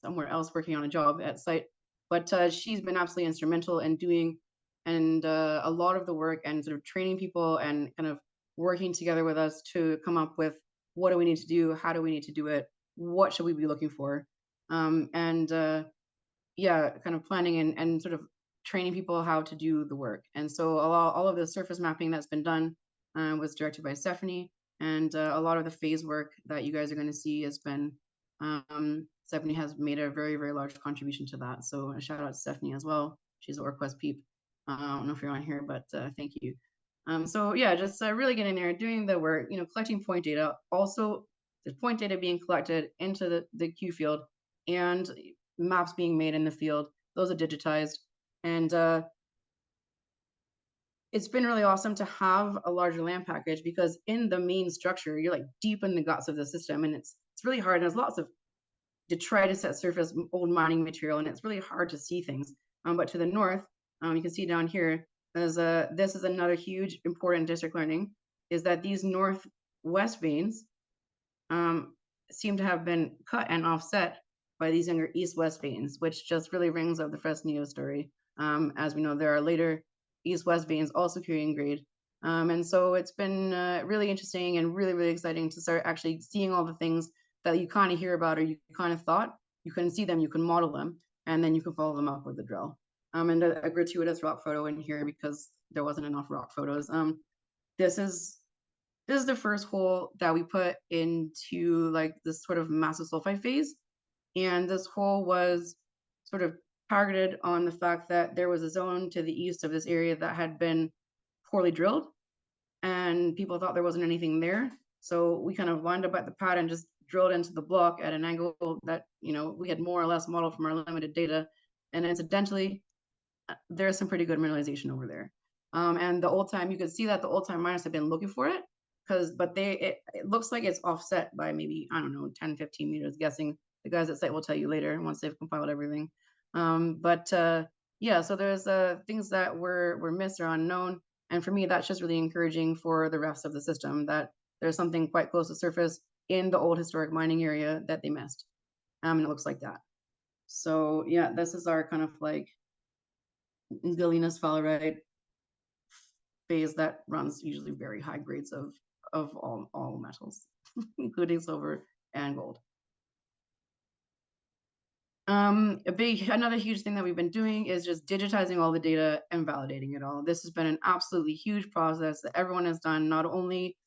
somewhere else working on a job at site, but she's been absolutely instrumental in doing a lot of the work and sort of training people and kind of working together with us to come up with what do we need to do, how do we need to do it, what should we be looking for, yeah, kind of planning and sort of training people how to do the work. And so all of the surface mapping that's been done was directed by Stephanie, and a lot of the phase work that you guys are going to see has been Stephanie has made a very, very large contribution to that. So a shout out to Stephanie as well. She's an OreQuest peep. I don't know if you're on here, but thank you. So yeah, just really getting there, doing the work, collecting point data. Also, there's point data being collected into the Q field and maps being made in the field. Those are digitized. And it's been really awesome to have a larger land package, because in the main structure, you're like deep in the guts of the system, and it's really hard. And there's lots of detritus at surface, old mining material, and it's really hard to see things. But to the north, you can see down here, this is another huge important district learning, is that these northwest veins seem to have been cut and offset by these younger east-west veins, which just really rings up the Fresnillo story. As we know, there are later east-west veins also carrying grade. And so it's been really interesting and really, really exciting to start actually seeing all the things that you kind of hear about, or you kind of thought you couldn't see them, you can model them, and then you can follow them up with the drill. And a gratuitous rock photo in here because there wasn't enough rock photos. This is the first hole that we put into like this sort of massive sulfide phase. And this hole was sort of targeted on the fact that there was a zone to the east of this area that had been poorly drilled, and people thought there wasn't anything there. So we kind of lined up at the pad and just drilled into the block at an angle that, we had more or less modeled from our limited data. And incidentally, there's some pretty good mineralization over there. And the old time, you could see that the old time miners have been looking for it, but it looks like it's offset by maybe, I don't know, 10, 15 meters, guessing. The guys at site will tell you later once they've compiled everything. Yeah, so there's things that were missed or unknown. And for me, that's just really encouraging for the rest of the system, that there's something quite close to surface in the old historic mining area that they missed. And it looks like that. So yeah, this is our kind of like galena sphalerite phase that runs usually very high grades of all metals, including silver and gold. Another huge thing that we've been doing is just digitizing all the data and validating it all. This has been an absolutely huge process that everyone has done, not only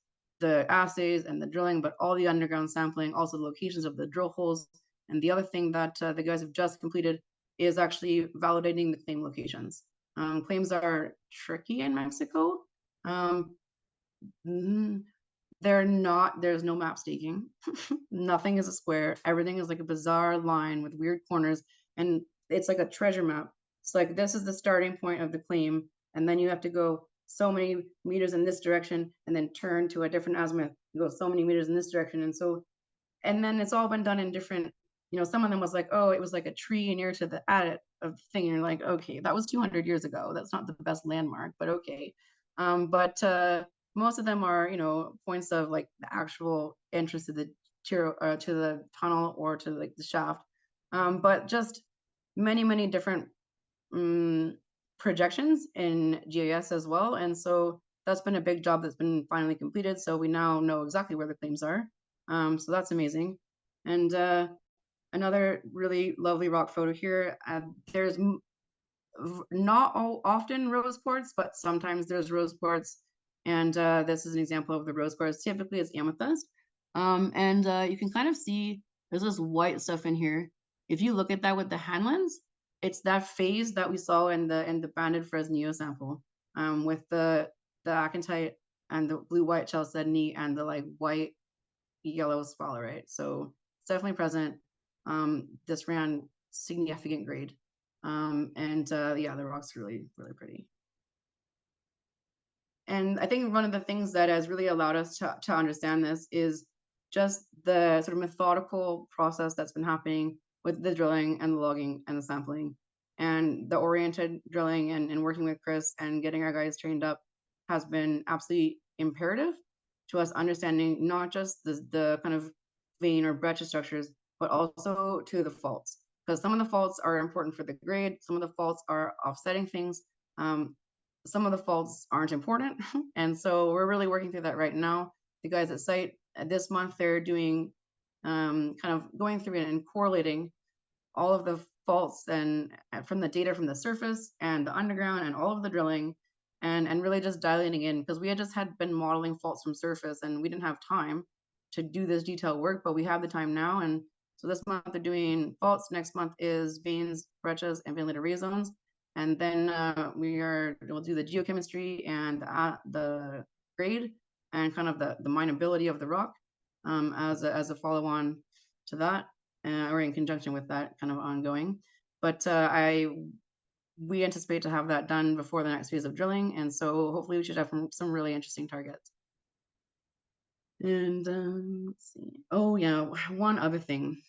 the assays and the drilling, but all the underground sampling, also the locations of the drill holes. And the other thing that the guys have just completed is actually validating the claim locations. Claims are tricky in Mexico. There's no map staking. Nothing is a square. Everything is like a bizarre line with weird corners, and it's like a treasure map. It's like, this is the starting point of the claim, and then you have to go so many meters in this direction and then turn to a different azimuth. You go so many meters in this direction. And then it's all been done in different, some of them was like, oh, it was like a tree near to the adit of the thing. And you're like, okay, that was 200 years ago. That's not the best landmark, but okay. Most of them are, points of like the actual entrance to to the tunnel or to like the shaft, but just many different projections in GIS as well. And so that's been a big job that's been finally completed. So we now know exactly where the claims are. So that's amazing. And another really lovely rock photo here. There's not often rose quartz, but sometimes there's rose quartz. And this is an example of the rose quartz. Typically it's amethyst. And you can kind of see there's this white stuff in here. If you look at that with the hand lens, it's that phase that we saw in the banded Fresnillo sample, with the aconite and the blue-white chalcedony and the like white yellow sphalerite. So it's definitely present. This ran significant grade. And yeah, the rock's really pretty. And I think one of the things that has really allowed us to understand this is just the sort of methodical process that's been happening with the drilling and the logging and the sampling. And the oriented drilling and working with Chris and getting our guys trained up has been absolutely imperative to us understanding not just the kind of vein or breccia structures, but also to the faults. Because some of the faults are important for the grade, some of the faults are offsetting things, some of the faults aren't important. And so we're really working through that right now. The guys at site this month, they're doing kind of going through and correlating all of the faults and from the data from the surface and the underground and all of the drilling, and really just dialing in, because we had just been modeling faults from surface and we didn't have time to do this detailed work, but we have the time now. And so this month they're doing faults, next month is veins, breccias, and ventilated ray zones. And then we'll do the geochemistry and the grade and kind of the mineability of the rock as a follow-on to that, or in conjunction with that, kind of ongoing. But we anticipate to have that done before the next phase of drilling, and so hopefully we should have some really interesting targets. And let's see. Oh yeah, one other thing.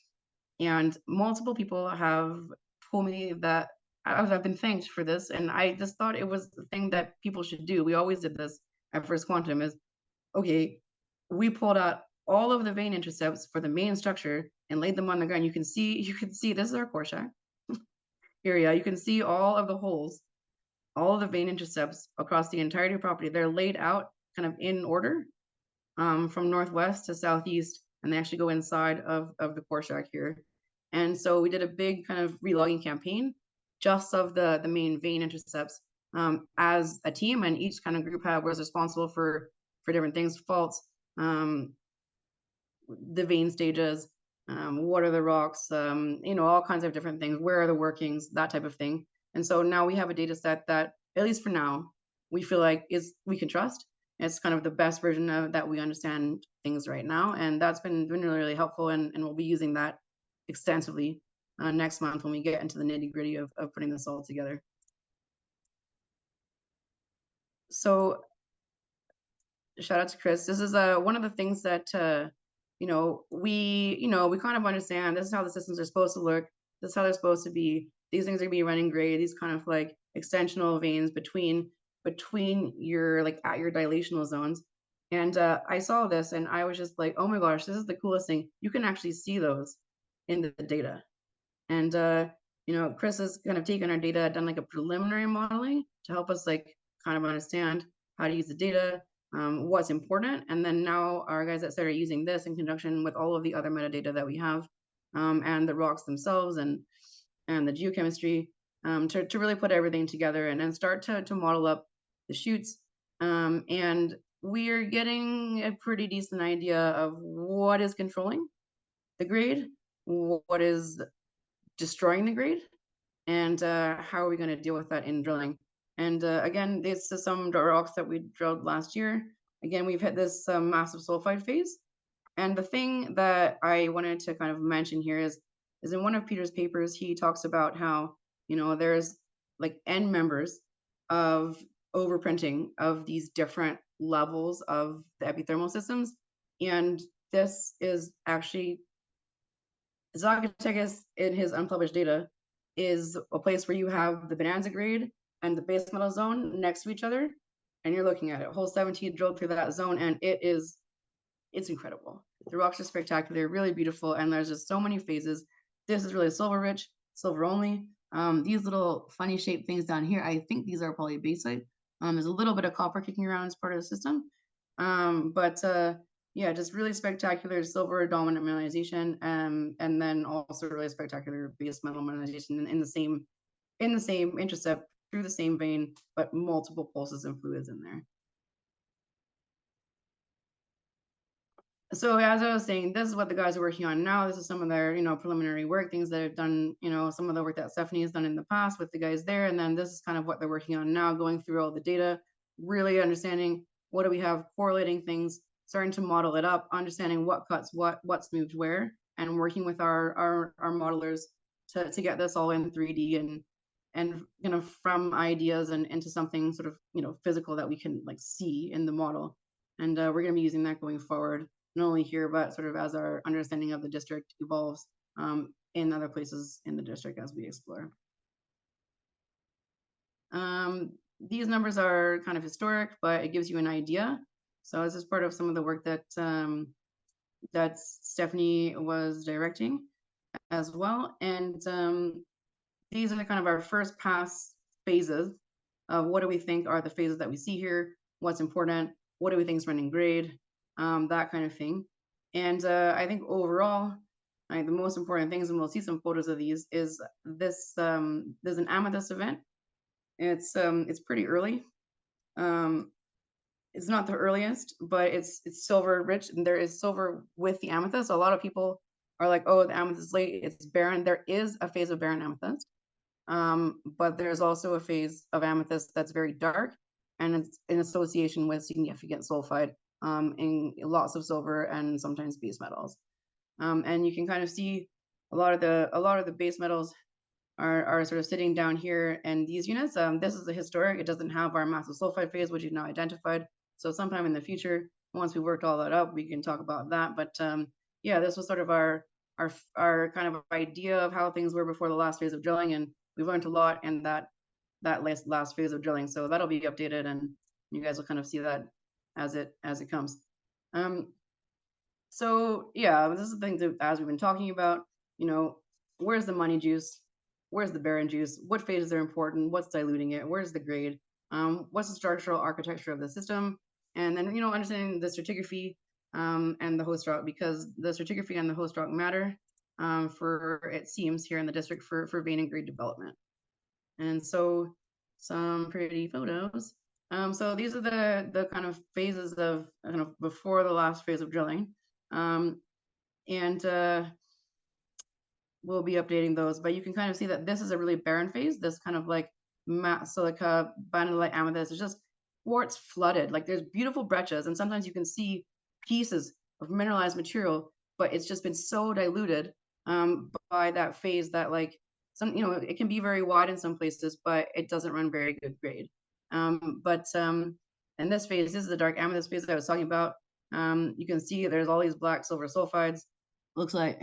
And multiple people have told me that I've been thanked for this, and I just thought it was the thing that people should do. We always did this at First Quantum, is okay, we pulled out all of the vein intercepts for the main structure and laid them on the ground. You can see this is our core shack area. You can see all of the holes, all of the vein intercepts across the entirety of property. They're laid out kind of in order, from northwest to southeast, and they actually go inside of the core shack here. And so we did a big kind of relogging campaign just of the main vein intercepts as a team, and each kind of group was responsible for different things: faults, the vein stages, what are the rocks, all kinds of different things, where are the workings, that type of thing. And so now we have a data set that, at least for now, we feel like we can trust. It's kind of the best version of that we understand things right now, and that's been really helpful, and we'll be using that extensively next month when we get into the nitty-gritty of putting this all together. So shout out to Chris. This is one of the things that we kind of understand. This is how the systems are supposed to look. This is how they're supposed to be. These things are gonna be running grade. These kind of like extensional veins between your at your dilational zones. And I saw this and I was just like, oh my gosh, this is the coolest thing. You can actually see those in the data. And Chris has kind of taken our data, done like a preliminary modeling to help us like kind of understand how to use the data, what's important. And then now our guys at site are using this in conjunction with all of the other metadata that we have, and the rocks themselves and the geochemistry, to really put everything together and then start to model up the chutes. And we are getting a pretty decent idea of what is controlling the grade, what is destroying the grade, and how are we going to deal with that in drilling. And again, this is some rocks that we drilled last year. Again, we've hit this massive sulfide phase. And the thing that I wanted to kind of mention here is in one of Peter's papers, he talks about how, there's like N members of overprinting of these different levels of the epithermal systems. And this is actually, Zacatecas in his unpublished data is a place where you have the bonanza grade and the base metal zone next to each other. And you're looking at it, hole 17 drilled through that zone, and it is it's incredible. The rocks are spectacular, really beautiful, and there's just so many phases. This is really silver rich, silver only. These little funny shaped things down here, I think these are probably basite. There's a little bit of copper kicking around as part of the system. Yeah, just really spectacular silver dominant mineralization, and then also really spectacular base metal mineralization in the same intercept through the same vein, but multiple pulses and fluids in there. So as I was saying, this is what the guys are working on now. This is some of their, preliminary work, things that I've done, some of the work that Stephanie has done in the past with the guys there. And then this is kind of what they're working on now, going through all the data, really understanding what do we have, correlating things, starting to model it up, understanding what cuts what's moved where, and working with our modelers to get this all in 3D and from ideas and into something sort of, physical that we can like see in the model. And we're going to be using that going forward, not only here, but sort of as our understanding of the district evolves in other places in the district as we explore. These numbers are kind of historic, but it gives you an idea. So this is part of some of the work that that Stephanie was directing as well. And these are kind of our first pass phases of what do we think are the phases that we see here, what's important, what do we think is running grade, that kind of thing. And I think overall, the most important things, and we'll see some photos of these, is this, there's an amethyst event. It's pretty early. It's not the earliest, but it's silver rich, and there is silver with the amethyst. A lot of people are like, oh, the amethyst is late, it's barren. There is a phase of barren amethyst, but there's also a phase of amethyst that's very dark, and it's in association with significant sulfide, in lots of silver and sometimes base metals. And you can kind of see a lot of the base metals are sort of sitting down here in these units. This is the historic. It doesn't have our massive sulfide phase, which you've now identified. So sometime in the future, once we worked all that up, we can talk about that. But yeah, this was sort of our kind of idea of how things were before the last phase of drilling, and we've learned a lot in that last phase of drilling. So that'll be updated, and you guys will kind of see that as it comes. So yeah, this is the thing that, as we've been talking about, where's the money juice? Where's the barren juice? What phases are important? What's diluting it? Where's the grade? What's the structural architecture of the system? And then, understanding the stratigraphy and the host rock, because the stratigraphy and the host rock matter for, it seems, here in the district for vein and grade development. And so some pretty photos. So these are the kind of phases of before the last phase of drilling. We'll be updating those, but you can kind of see that this is a really barren phase. This kind of like matte silica, bandolite amethyst is just quartz flooded. Like there's beautiful breccias, and sometimes you can see pieces of mineralized material, but it's just been so diluted by that phase that like it can be very wide in some places, but it doesn't run very good grade. In this phase, this is the dark amethyst phase that I was talking about. You can see there's all these black silver sulfides. Looks like,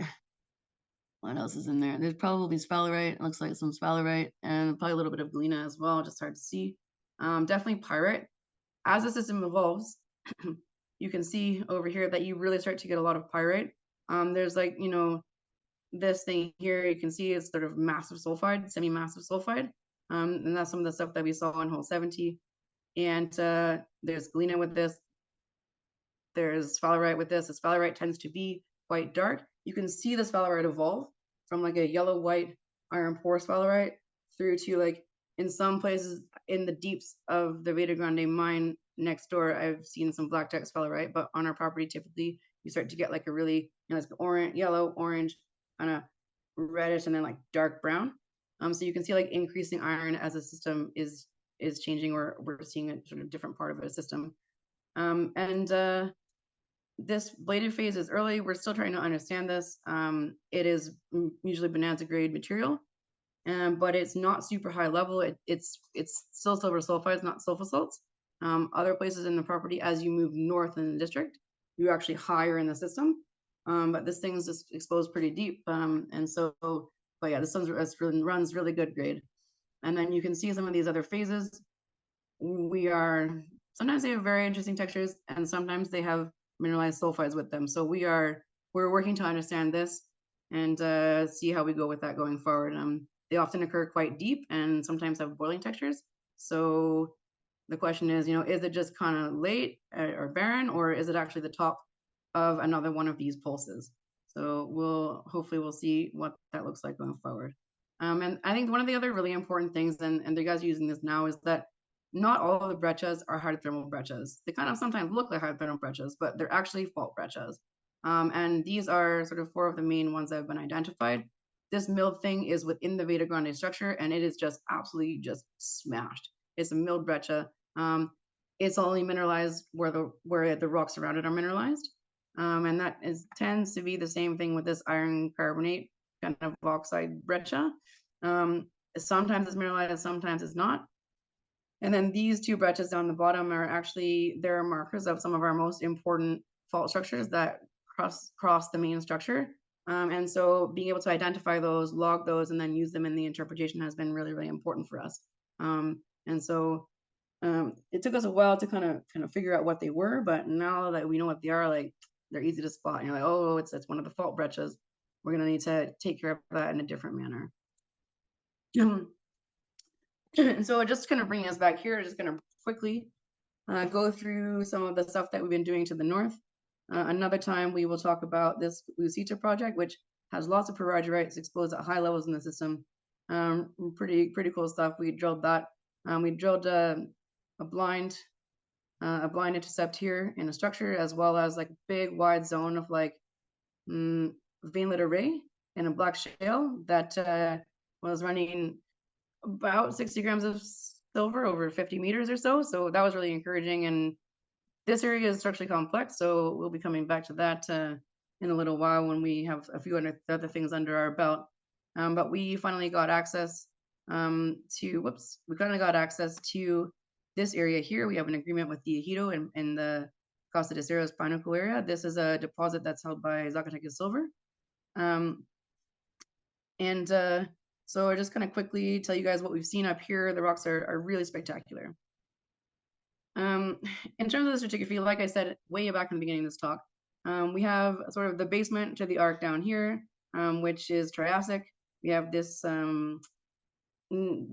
what else is in there? There's probably sphalerite. It looks like some sphalerite, and probably a little bit of galena as well, just hard to see. Definitely pyrite. As the system evolves, you can see over here that you really start to get a lot of pyrite. There's like, this thing here, you can see it's sort of massive sulfide, semi-massive sulfide. And that's some of the stuff that we saw on hole 70. And there's galena with this. There's sphalerite with this. The sphalerite tends to be quite dark. You can see the sphalerite evolve from like a yellow-white iron pore sphalerite through to like, in some places in the deeps of the Veda Grande mine next door, I've seen some black text sphalerite, but on our property, typically you start to get like a really, it's orange, yellow, orange, kind of reddish, and then like dark brown. So you can see like increasing iron as the system is changing, or we're seeing a sort of different part of the system. This bladed phase is early. We're still trying to understand this. It is usually bonanza grade material, but it's not super high level. It's still silver sulfides, not sulfur salts. Other places in the property, as you move north in the district, you're actually higher in the system. But this thing's just exposed pretty deep. But yeah, this runs really good grade. And then you can see some of these other phases. Sometimes they have very interesting textures, and sometimes they have mineralized sulfides with them. So we're working to understand this and see how we go with that going forward. They often occur quite deep and sometimes have boiling textures. So the question is, is it just kind of late or barren, or is it actually the top of another one of these pulses? So hopefully we'll see what that looks like going forward. And I think one of the other really important things, and the guys using this now, is that not all of the breccias are hydrothermal breccias. They kind of sometimes look like hydrothermal breccias, but they're actually fault breccias. And these are sort of 4 of the main ones that have been identified. This milled thing is within the Veta Grande structure, and it is just absolutely just smashed. It's a milled breccia. It's only mineralized where the rocks around it are mineralized. And that tends to be the same thing with this iron carbonate kind of oxide breccia. Sometimes it's mineralized, sometimes it's not. And then these 2 breccias down the bottom are actually, they're markers of some of our most important fault structures that cross the main structure. And so being able to identify those, log those, and then use them in the interpretation has been really, really important for us. And so it took us a while to kind of figure out what they were, but now that we know what they are, like, they're easy to spot. And you're like, oh, it's one of the fault breccias. We're going to need to take care of that in a different manner. And so just kind of bringing us back here, just going to quickly go through some of the stuff that we've been doing to the north. Another time we will talk about this Lucita project, which has lots of pyrargyrites exposed at high levels in the system. Pretty cool stuff. We drilled that. We drilled a blind intercept here in a structure, as well as like a big wide zone of like veinlet array in a black shale that was running about 60 grams of silver over 50 meters or so. So that was really encouraging. And this area is structurally complex, so we'll be coming back to that in a little while when we have a few other things under our belt. But we finally got access to this area here. We have an agreement with the Ejido in the Costa de Ceros Pinacle area. This is a deposit that's held by Zacatecas Silver. So I'll just kind of quickly tell you guys what we've seen up here. The rocks are really spectacular. In terms of the stratigraphy, like I said way back in the beginning of this talk, we have sort of the basement to the arc down here, which is Triassic. We have this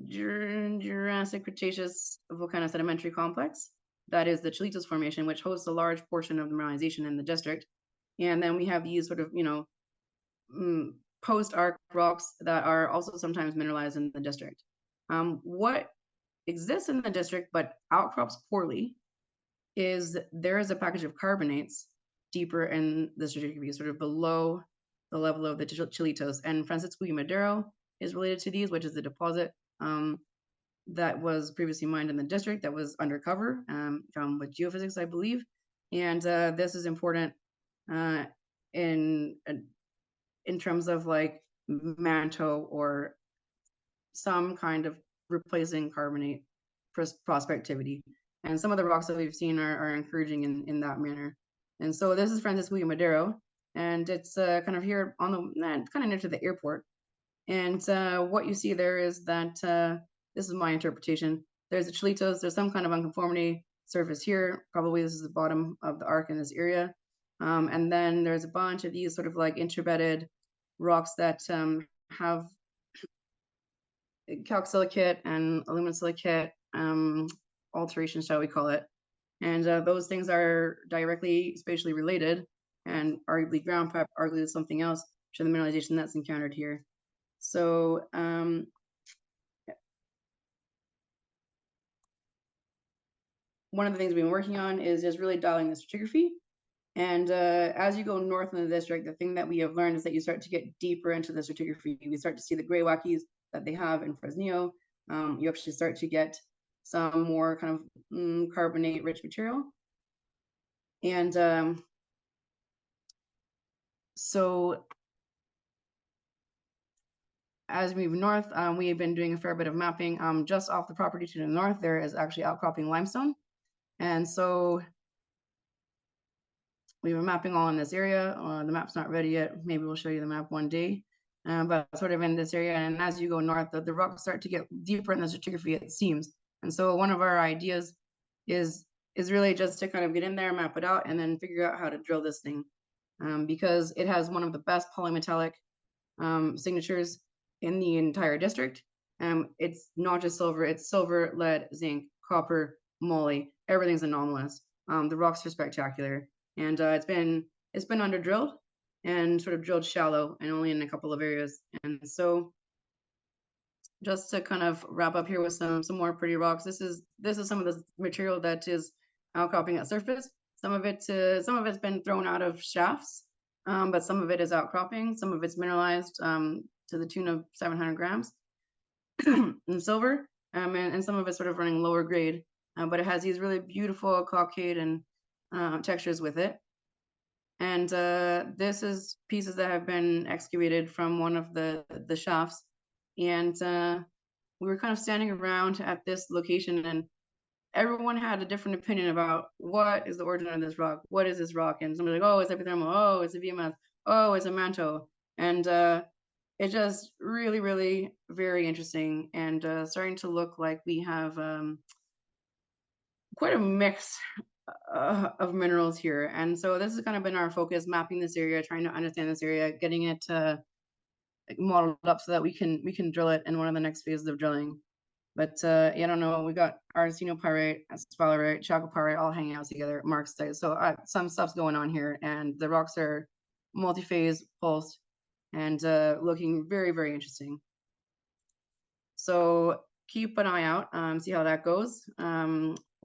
Jurassic Cretaceous volcano-sedimentary complex. That is the Chilitos Formation, which hosts a large portion of the mineralization in the district. And then we have these sort of, post-arc rocks that are also sometimes mineralized in the district. What exists in the district but outcrops poorly is there is a package of carbonates deeper in the stratigraphy, sort of below the level of the Chilitos. And Francisco y Madero is related to these, which is the deposit that was previously mined in the district that was undercover, found with geophysics, I believe. And this is important in terms of like manto or some kind of replacing carbonate prospectivity. And some of the rocks that we've seen are encouraging in that manner. And so this is Francisco y Madero, and it's kind of here on the kind of near to the airport. And what you see there is that this is my interpretation. There's the Chilitos. There's some kind of unconformity surface here. Probably this is the bottom of the arc in this area. And then there's a bunch of these sort of like interbedded rocks that have calc-silicate and aluminosilicate alterations, shall we call it. And those things are directly spatially related and arguably ground prep, arguably something else to the mineralization that's encountered here. So one of the things we've been working on is just really dialing the stratigraphy. And as you go north in the district, the thing that we have learned is that you start to get deeper into the stratigraphy. We start to see the gray wackies that they have in Fresnillo. You actually start to get some more kind of carbonate-rich material. And so as we move north, we have been doing a fair bit of mapping. Just off the property to the north, there is actually outcropping limestone. And so we've been mapping all in this area. The map's not ready yet. Maybe we'll show you the map one day. But sort of in this area, and as you go north, the rocks start to get deeper in the stratigraphy, it seems. And so one of our ideas is is really just to kind of get in there, map it out, and then figure out how to drill this thing, because it has one of the best polymetallic signatures in the entire district. It's not just silver, it's silver, lead, zinc, copper, moly, everything's anomalous. The rocks are spectacular, and it's been under drilled and sort of drilled shallow and only in a couple of areas. And so just to kind of wrap up here with some more pretty rocks, this is some of the material that is outcropping at surface. Some of it's been thrown out of shafts, but some of it is outcropping. Some of it's mineralized to the tune of 700 grams in silver, and some of it's sort of running lower grade, but it has these really beautiful cockade and textures with it. And this is pieces that have been excavated from one of the shafts, and we were kind of standing around at this location, and everyone had a different opinion about what is the origin of this rock, what is this rock, and somebody's like, oh, it's epithermal, oh, it's a VMS, oh, it's a manto, and it's just really, really very interesting, and starting to look like we have quite a mix of minerals here. And so this has kind of been our focus, mapping this area, trying to understand this area, getting it modeled up so that we can drill it in one of the next phases of drilling. But yeah, I don't know, we got arsenopyrite, sphalerite, chalcopyrite all hanging out together at Mark's site. So some stuff's going on here, and the rocks are multi-phase, pulsed, and looking very, very interesting. So keep an eye out, see how that goes.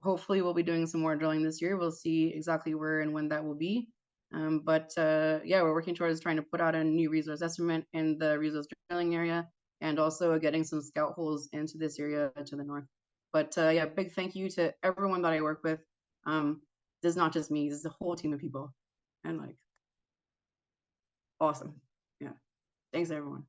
Hopefully we'll be doing some more drilling this year. We'll see exactly where and when that will be. But yeah, we're working towards trying to put out a new resource estimate in the resource drilling area, and also getting some scout holes into this area to the north. But yeah, big thank you to everyone that I work with. This is not just me, this is a whole team of people, and like, awesome. Yeah, thanks everyone.